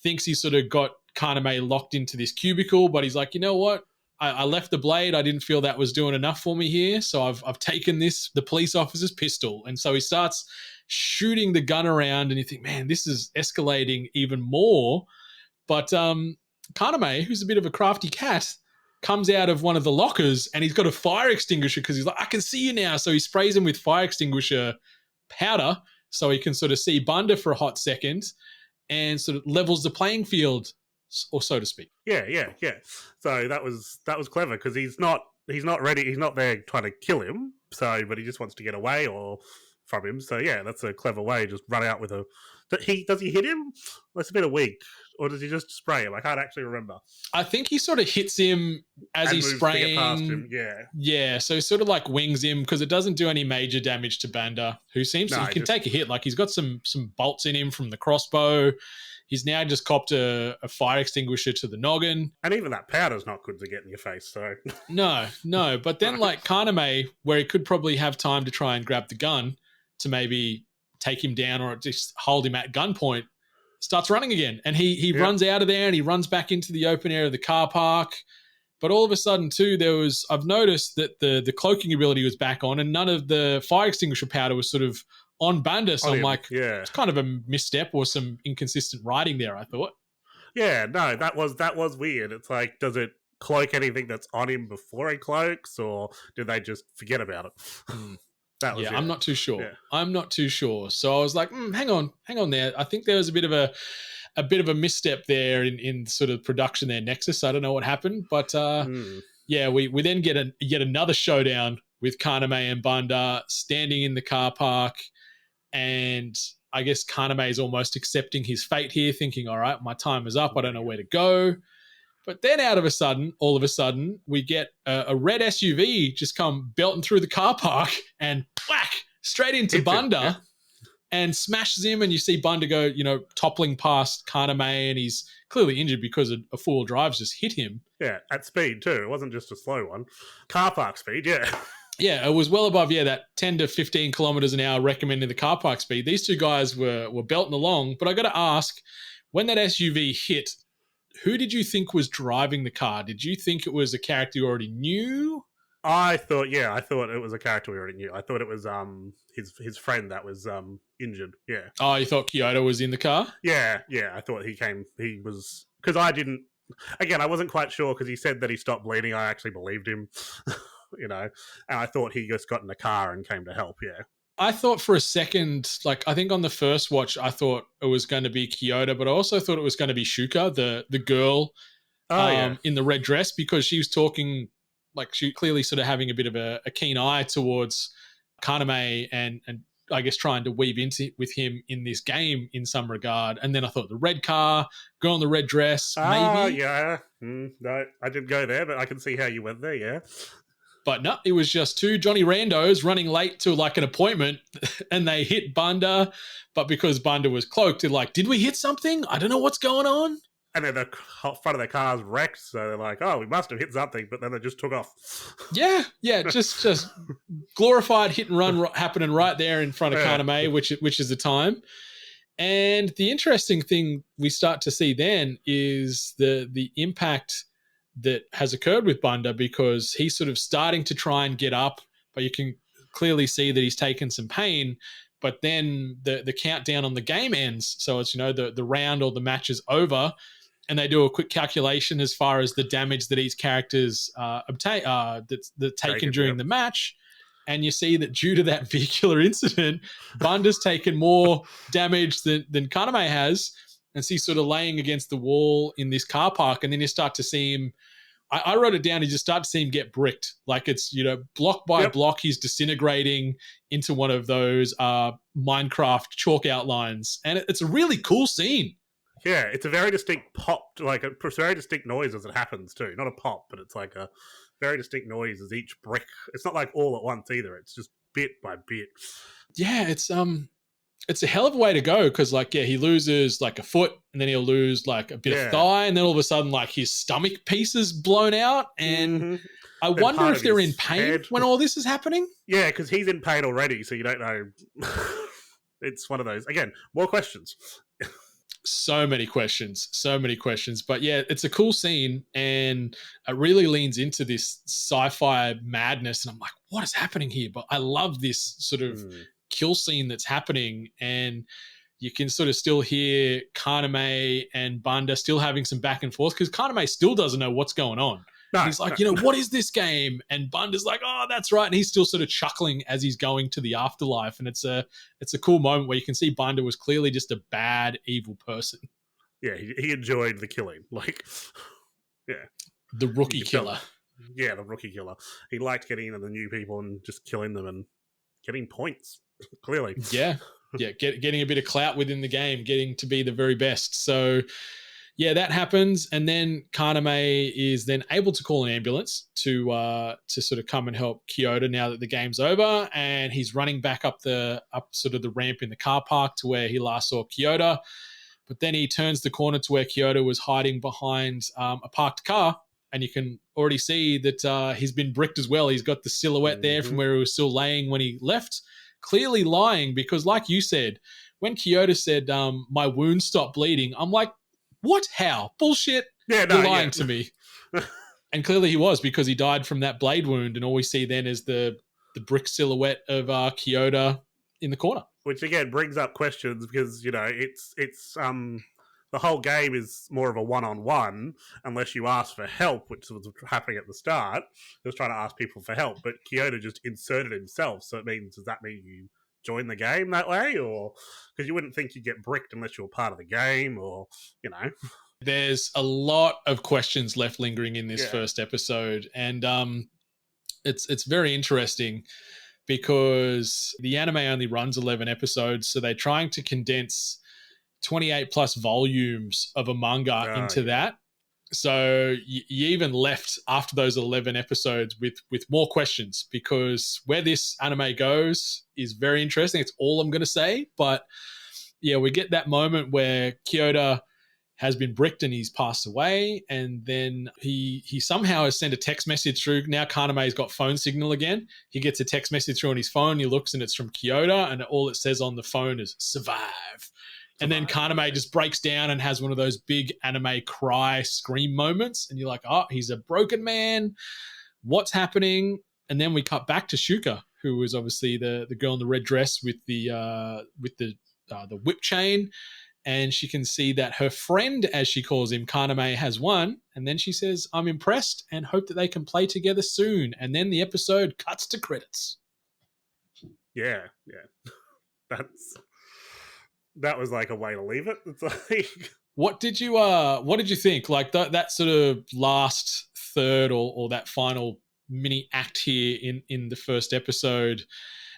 thinks he sort of got Kaname locked into this cubicle, but he's like, you know what? I left the blade. I didn't feel that was doing enough for me here. So I've taken the police officer's pistol. And so he starts shooting the gun around, and you think, man, this is escalating even more. But Kaname, who's a bit of a crafty cat, comes out of one of the lockers, and he's got a fire extinguisher because he's like, I can see you now. So he sprays him with fire extinguisher powder so he can sort of see Bunda for a hot second and sort of levels the playing field, or so to speak. Yeah. So that was clever, because he's not ready. He's not there trying to kill him. but he just wants to get away or from him. So yeah, that's a clever way. Just run out with a. Does he hit him? That's a bit weak. Or does he just spray him? I can't actually remember. I think he sort of hits him as And he's moves to get past spraying. him. Yeah. Yeah, so he sort of like wings him because it doesn't do any major damage to Banda, who seems No, he can just- take a hit. Like he's got some bolts in him from the crossbow. He's now just copped a fire extinguisher to the noggin. And even that powder's not good to get in your face. So No. But then like Kaname, where he could probably have time to try and grab the gun to maybe take him down or just hold him at gunpoint, starts running again. And he runs out of there and he runs back into the open area of the car park. But all of a sudden too, I've noticed that the cloaking ability was back on and none of the fire extinguisher powder was sort of on Banda. So I'm like, yeah. it's kind of a misstep or some inconsistent writing there, I thought. Yeah, no, that was weird. It's like, does it cloak anything that's on him before he cloaks, or did they just forget about it? That was I'm not too sure. Yeah. I'm not too sure. So I was like, hang on there. I think there was a bit of a misstep there in sort of production there, Nexus. I don't know what happened, but yeah, we then get yet another showdown with Kaname and Banda standing in the car park, and I guess Kaname is almost accepting his fate here, thinking, all right, my time is up. I don't know where to go. But then all of a sudden, we get a red SUV just come belting through the car park and whack straight into Banda and smashes him. And you see Banda go, toppling past Kaname, and he's clearly injured because a four-wheel drive's just hit him. Yeah, at speed too. It wasn't just a slow one. Car park speed, yeah. Yeah, it was well above, that 10 to 15 kilometers an hour recommended the car park speed. These two guys were belting along. But I got to ask, when that SUV hit, who did you think was driving the car? Did you think it was a character you already knew? I thought it was a character we already knew. I thought it was his friend that was injured. Yeah. Oh, you thought Kyoto was in the car? Yeah. I thought he was, because I wasn't quite sure because he said that he stopped bleeding. I actually believed him, and I thought he just got in the car and came to help. Yeah. I thought for a second, like I think on the first watch, I thought it was going to be Kyoto, but I also thought it was going to be Shuka, the girl in the red dress, because she was talking, like she clearly sort of having a bit of a keen eye towards Kaname and I guess trying to weave into with him in this game in some regard. And then I thought the red car, girl in the red dress, maybe. Yeah. No, I didn't go there, but I can see how you went there, yeah. But no, it was just two Johnny Randos running late to like an appointment and they hit Banda. But because Banda was cloaked, they're like, did we hit something? I don't know what's going on. And then the front of their car's wrecked. So they're like, oh, we must have hit something. But then they just took off. Yeah. Just glorified hit and run happening right there in front of Kaname, which is the time. And the interesting thing we start to see then is the impact that has occurred with Banda, because he's sort of starting to try and get up, but you can clearly see that he's taken some pain. But then the countdown on the game ends. So it's, the round or the match is over, and they do a quick calculation as far as the damage that each characters obtain that's taken during the match. And you see that due to that vehicular incident, Banda's taken more damage than Kaname has. And so he's sort of laying against the wall in this car park. And then you start to see him, I wrote it down, you just start to see him get bricked. Like it's, block by block, he's disintegrating into one of those Minecraft chalk outlines. And it's a really cool scene. Yeah, it's a very distinct pop, like a very distinct noise as it happens too. Not a pop, but it's like a very distinct noise as each brick. It's not like all at once either. It's just bit by bit. Yeah, it's a hell of a way to go, because he loses like a foot, and then he'll lose like a bit of thigh, and then all of a sudden like his stomach piece is blown out, and I wonder if they're in pain when all this is happening. Yeah, because he's in pain already, so you don't know. It's one of those. Again, more questions. So many questions. But yeah, it's a cool scene, and it really leans into this sci-fi madness, and I'm like, what is happening here? But I love this sort of kill scene that's happening, and you can sort of still hear Kaname and Banda still having some back and forth, because Kaname still doesn't know what's going on. No, he's like, what is this game? And Bunda's like, oh, that's right. And he's still sort of chuckling as he's going to the afterlife. And it's a cool moment where you can see Banda was clearly just a bad, evil person. Yeah, he enjoyed the killing. The rookie killer. Yeah, the rookie killer. He liked getting into the new people and just killing them and getting points, clearly. Yeah. Yeah, getting a bit of clout within the game, getting to be the very best. So, yeah, that happens, and then Kaname is then able to call an ambulance to sort of come and help Kyoto now that the game's over, and he's running back up sort of the ramp in the car park to where he last saw Kyoto. But then he turns the corner to where Kyoto was hiding behind a parked car, and you can already see that he's been bricked as well. He's got the silhouette there from where he was still laying when he left. Clearly lying, because like you said, when Kyoto said, my wound stopped bleeding, I'm like, what? How? Bullshit. Yeah, no, you're lying to me. And clearly he was, because he died from that blade wound, and all we see then is the brick silhouette of Kyoto in the corner. Which again brings up questions because, you know, it's the whole game is more of a one-on-one unless you ask for help, which was happening at the start. He was trying to ask people for help, but Kyoto just inserted himself. So does that mean you join the game that way? Or because you wouldn't think you'd get bricked unless you were part of the game, or, you know. There's a lot of questions left lingering in this first episode, and it's very interesting because the anime only runs 11 episodes, so they're trying to condense 28 plus volumes of a manga into that. So you even left after those 11 episodes with more questions, because where this anime goes is very interesting. It's all I'm going to say. But yeah, we get that moment where Kyoto has been bricked and he's passed away. And then he somehow has sent a text message through. Now Kaname's got phone signal again. He gets a text message through on his phone. He looks and it's from Kyoto, and all it says on the phone is survive. And then Kaname just breaks down and has one of those big anime cry scream moments. And you're like, oh, he's a broken man. What's happening? And then we cut back to Shuka, who was obviously the girl in the red dress with the whip chain. And she can see that her friend, as she calls him, Kaname, has won. And then she says, I'm impressed and hope that they can play together soon. And then the episode cuts to credits. Yeah. That was like a way to leave it. It's like, what did you think? Like that sort of last third or that final mini act here in the first episode,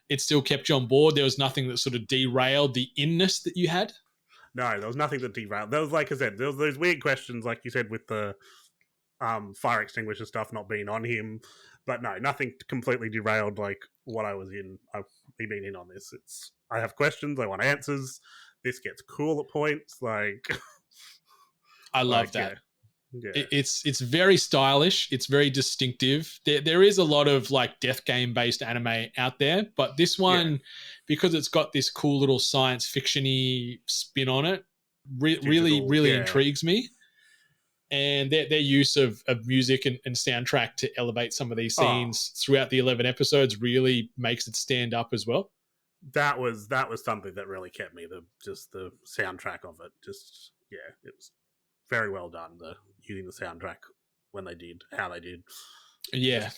it still kept you on board. There was nothing that sort of derailed the inness that you had. No, there was nothing that derailed. There was, like I said, there was those weird questions, like you said, with the fire extinguisher stuff not being on him. But no, nothing completely derailed like what I was in. I've been in on this. I have questions. I want answers. This gets cool at points. Like, I love that. Yeah. It's very stylish. It's very distinctive. There is a lot of like death game based anime out there, but this one, because it's got this cool little science fiction-y spin on it, really intrigues me. And their use of music and soundtrack to elevate some of these scenes throughout the 11 episodes really makes it stand up as well. That was something that really kept me. The soundtrack of it. It was very well done. Using the soundtrack when they did, how they did. Yeah,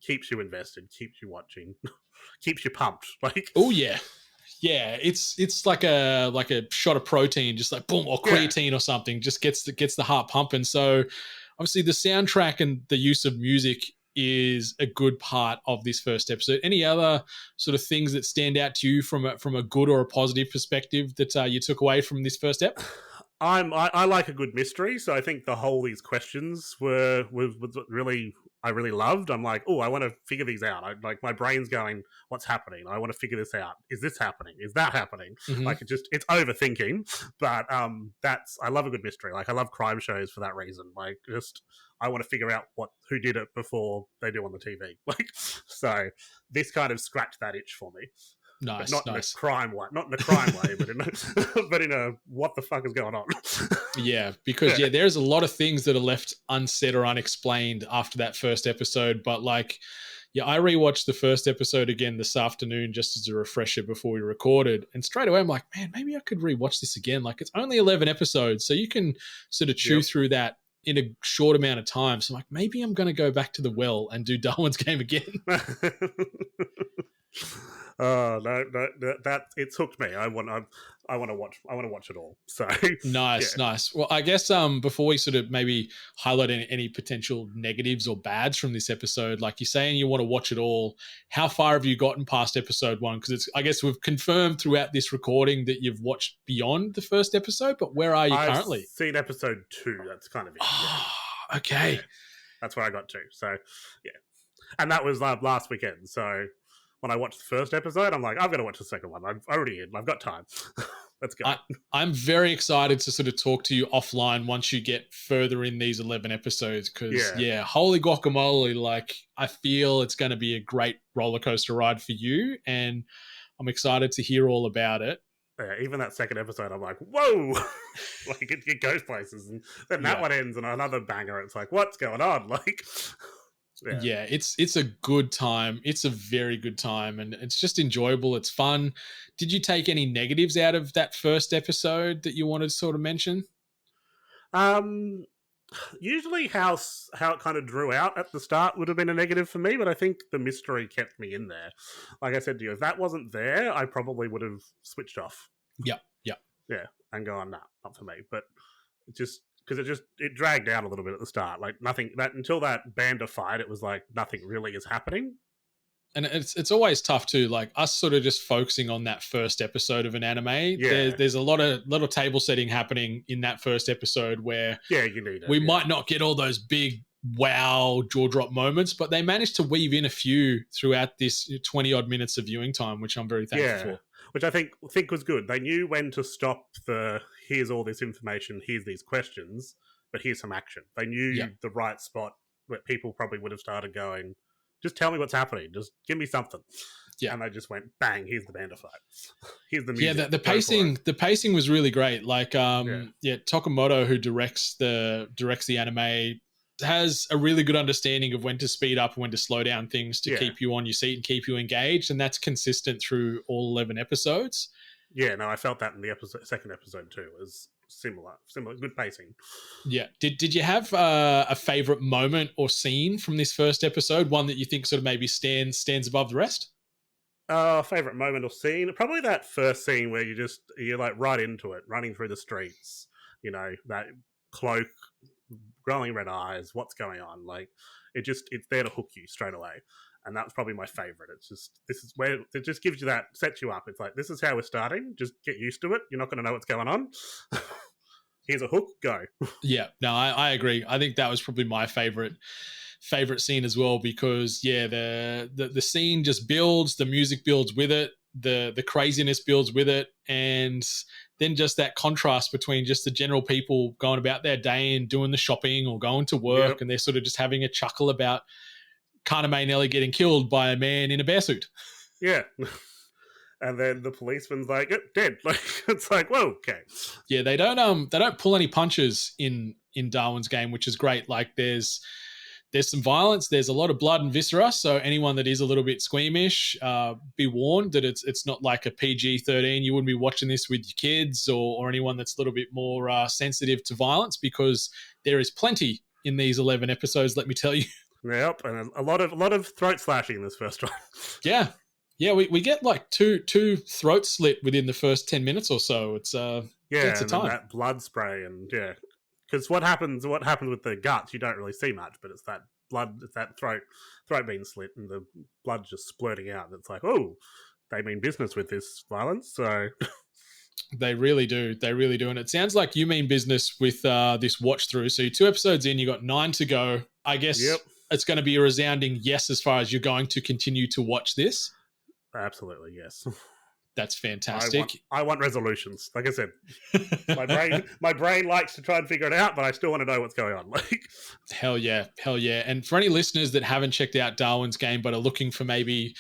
keeps you invested, keeps you watching, keeps you pumped. Like, oh yeah. Yeah, it's like a shot of protein, just like boom, or creatine or something, just gets the heart pumping. So obviously the soundtrack and the use of music is a good part of this first episode. Any other sort of things that stand out to you from a good or a positive perspective that you took away from this first ep? I like a good mystery, so I think these questions was really I really loved. I'm like, oh, I want to figure these out. My brain's going, what's happening? I want to figure this out. Is this happening? Is that happening? Mm-hmm. Like it's overthinking, but I love a good mystery. Like I love crime shows for that reason. Like I want to figure out who did it before they do on the TV. Like, so this kind of scratched that itch for me. Nice, not nice. In a crime way, not in a crime way, but in a what the fuck is going on? Yeah, because there's a lot of things that are left unsaid or unexplained after that first episode. But I rewatched the first episode again this afternoon just as a refresher before we recorded, and straight away I'm like, man, maybe I could rewatch this again. Like, it's only 11 episodes, so you can sort of chew through that in a short amount of time. So I'm like, maybe I'm going to go back to the well and do Darwin's Game again. Oh no, that it's hooked me. I want to watch it all. So yeah. Nice. Well, I guess before we sort of maybe highlight any potential negatives or bads from this episode, like you're saying you want to watch it all, how far have you gotten past episode 1? Because I guess we've confirmed throughout this recording that you've watched beyond the first episode, but where are you currently? I've seen episode 2. That's kind of it. Oh, okay. Yeah. That's where I got to. So yeah, and that was last weekend. So when I watched the first episode, I'm like, I've got to watch the second one. I'm already in. I've got time. Let's go. I'm very excited to sort of talk to you offline once you get further in these 11 episodes because, holy guacamole, like I feel it's going to be a great roller coaster ride for you and I'm excited to hear all about it. Yeah, even that second episode, I'm like, whoa! Like, it goes places. And then that one ends and another banger. It's like, what's going on? Like... Yeah, it's a good time. It's a very good time, and it's just enjoyable. It's fun. Did you take any negatives out of that first episode that you wanted to sort of mention? Usually how it kind of drew out at the start would have been a negative for me, but I think the mystery kept me in there. Like I said to you, if that wasn't there, I probably would have switched off. Yeah, and gone, nah, not for me. But it just because it dragged out a little bit at the start. Like nothing that until that Banda fight, it was like nothing really is happening. And it's always tough too, like us sort of just focusing on that first episode of an anime. Yeah. There's a lot of table setting happening in that first episode where you need it. We might not get all those big wow jaw drop moments, but they managed to weave in a few throughout this 20 odd minutes of viewing time, which I'm very thankful for. Which I think was good. They knew when to stop here's all this information, here's these questions, but here's some action. They knew the right spot where people probably would have started going, just tell me what's happening. Just give me something. Yeah. And they just went, bang, here's the Banda fight. Here's the music. Yeah, the pacing was really great. Like Tokamoto, who directs the anime, has a really good understanding of when to speed up and when to slow down things to keep you on your seat and keep you engaged, and that's consistent through all 11 episodes. Yeah, no, I felt that in the second episode too. It was similar, good pacing. Yeah. Did you have a favorite moment or scene from this first episode? One that you think sort of maybe stands above the rest? Favorite moment or scene? Probably that first scene where you're like right into it, running through the streets. You know, that cloak, glowing red eyes. What's going on? Like it's there to hook you straight away. And that was probably my favorite. It's just, this is where it just gives you that, sets you up. It's like, this is how we're starting. Just get used to it. You're not going to know what's going on. Here's a hook, go. Yeah, no, I agree. I think that was probably my favorite scene as well because, the scene just builds, the music builds with it, the craziness builds with it, and then just that contrast between just the general people going about their day and doing the shopping or going to work, and they're sort of just having a chuckle about Kaname Nelly getting killed by a man in a bear suit. Yeah. And then the policeman's like, dead. Like it's like, whoa, okay. Yeah, they don't pull any punches in Darwin's game, which is great. Like there's some violence, there's a lot of blood and viscera. So anyone that is a little bit squeamish, be warned that it's not like a PG-13. You wouldn't be watching this with your kids or anyone that's a little bit more sensitive to violence because there is plenty in these 11 episodes, let me tell you. Yep, and a lot of throat slashing in this first one. Yeah, we get like two throats slit within the first 10 minutes or so. It's it's a time. That blood spray and because what happens with the guts, you don't really see much, but it's that blood, it's that throat being slit and the blood just splurting out. And it's like, oh, they mean business with this violence, so. They really do. And it sounds like you mean business with this watch through. So you're 2 episodes in, you got 9 to go. I guess it's going to be a resounding yes as far as you're going to continue to watch this. Absolutely, yes. That's fantastic. I want resolutions. Like I said, my brain likes to try and figure it out, but I still want to know what's going on. Like, hell yeah. And for any listeners that haven't checked out Darwin's game but are looking for maybe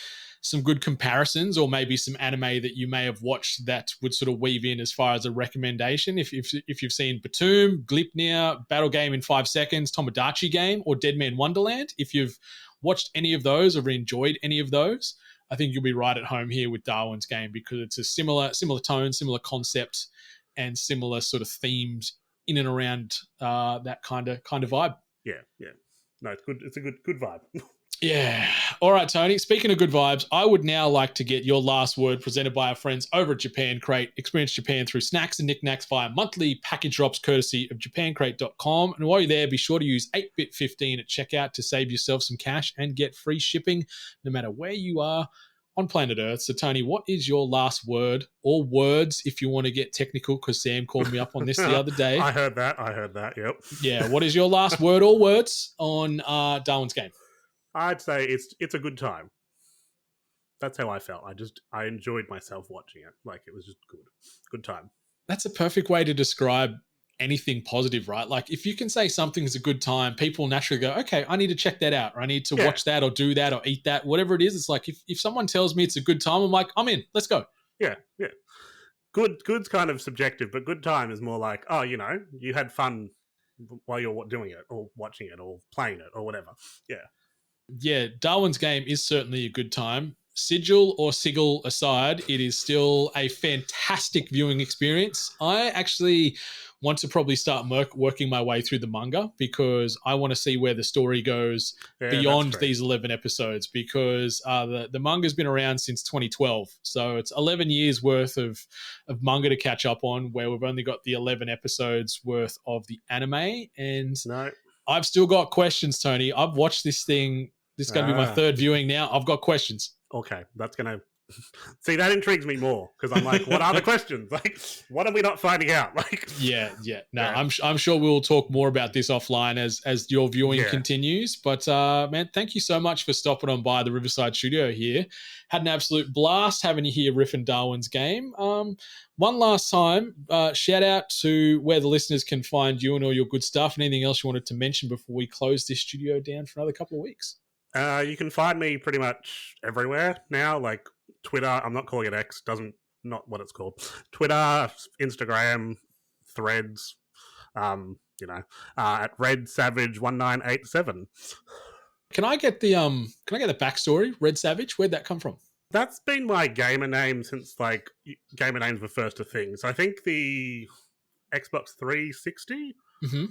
some good comparisons or maybe some anime that you may have watched that would sort of weave in as far as a recommendation. If you've seen Batum, Gleipnir, Battle Game in 5 Seconds, Tomodachi Game, or Dead Man Wonderland, if you've watched any of those or enjoyed any of those, I think you'll be right at home here with Darwin's Game because it's a similar tone, similar concept, and similar sort of themes in and around that kind of vibe. Yeah. No, it's good. It's a good vibe. Yeah. All right, Tony. Speaking of good vibes, I would now like to get your last word presented by our friends over at Japan Crate. Experience Japan through snacks and knickknacks via monthly package drops courtesy of japancrate.com. And while you're there, be sure to use 8bit15 at checkout to save yourself some cash and get free shipping no matter where you are on planet Earth. So, Tony, what is your last word or words if you want to get technical? Because Sam called me up on this the other day. I heard that. Yep. Yeah. What is your last word or words on Darwin's game? I'd say it's a good time. That's how I felt. I enjoyed myself watching it. Like, it was just good time. That's a perfect way to describe anything positive, right? Like, if you can say something's a good time, people naturally go, okay, I need to check that out, or I need to watch that, or do that, or eat that, whatever it is. It's like, if someone tells me it's a good time, I'm like, I'm in, let's go. Yeah. Good's kind of subjective, but good time is more like, oh, you had fun while you're doing it, or watching it, or playing it, or whatever. Yeah, Darwin's game is certainly a good time. Sigil or Sigil aside, it is still a fantastic viewing experience. I actually want to probably start working my way through the manga because I want to see where the story goes beyond these 11 episodes, because the manga's been around since 2012. So it's 11 years worth of manga to catch up on, where we've only got the 11 episodes worth of the anime. And I've still got questions, Tony. I've watched this thing. This is going to be my third viewing now. I've got questions. Okay, that's going to... See, that intrigues me more, because I'm like, what are the questions? Like, what are we not finding out? Like, I'm sure we'll talk more about this offline as your viewing continues. But man, thank you so much for stopping on by the Riverside Studio here. Had an absolute blast having you here riffing Darwin's game. One last time, shout out to where the listeners can find you and all your good stuff, and anything else you wanted to mention before we close this studio down for another couple of weeks. You can find me pretty much everywhere now, like Twitter. I'm not calling it X, not what it's called. Twitter, Instagram, Threads, at Red Savage 1987. Can I get the backstory? Red Savage, where'd that come from? That's been my gamer name since like gamer names were first a thing. So I think the Xbox 360. Mm-hmm.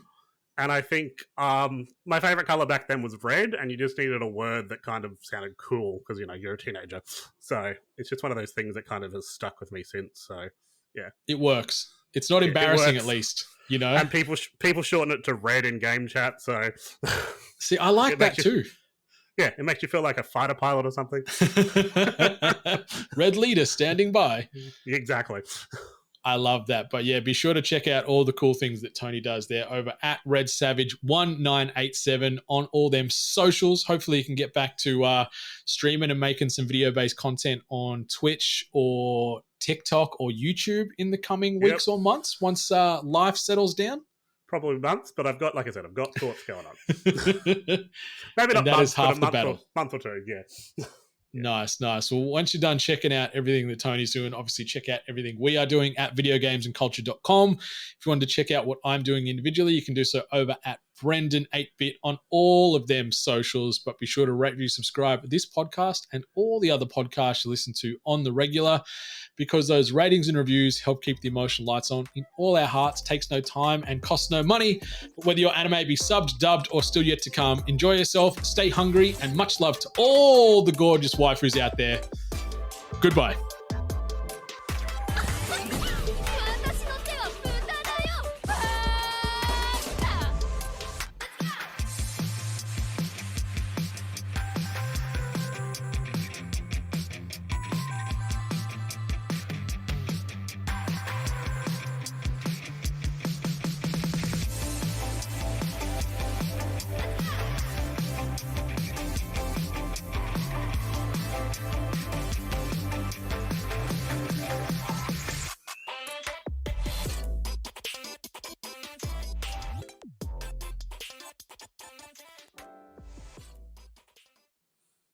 And I think my favorite color back then was red, and you just needed a word that kind of sounded cool because, you're a teenager. So it's just one of those things that kind of has stuck with me since. So, yeah. It works. It's not embarrassing, at least, And people shorten it to red in game chat, so... See, I like that too. Yeah, it makes you feel like a fighter pilot or something. Red leader standing by. Exactly. I love that. But yeah, be sure to check out all the cool things that Tony does there over at Red Savage 1987 on all them socials. Hopefully you can get back to streaming and making some video-based content on Twitch or TikTok or YouTube in the coming weeks or months once life settles down. Probably months, but I've got thoughts going on. Maybe not that months, is half but the battle. Month or two, yeah. Nice. Well, once you're done checking out everything that Tony's doing, obviously check out everything we are doing at videogamesandculture.com. If you wanted to check out what I'm doing individually, you can do so over at Brendan8bit on all of them socials. But be sure to rate, review, subscribe to this podcast and all the other podcasts you listen to on the regular, because those ratings and reviews help keep the emotional lights on in all our hearts. Takes no time and costs no money. But whether your anime be subbed, dubbed, or still yet to come, enjoy yourself, stay hungry, and much love to all the gorgeous waifus out there. Goodbye.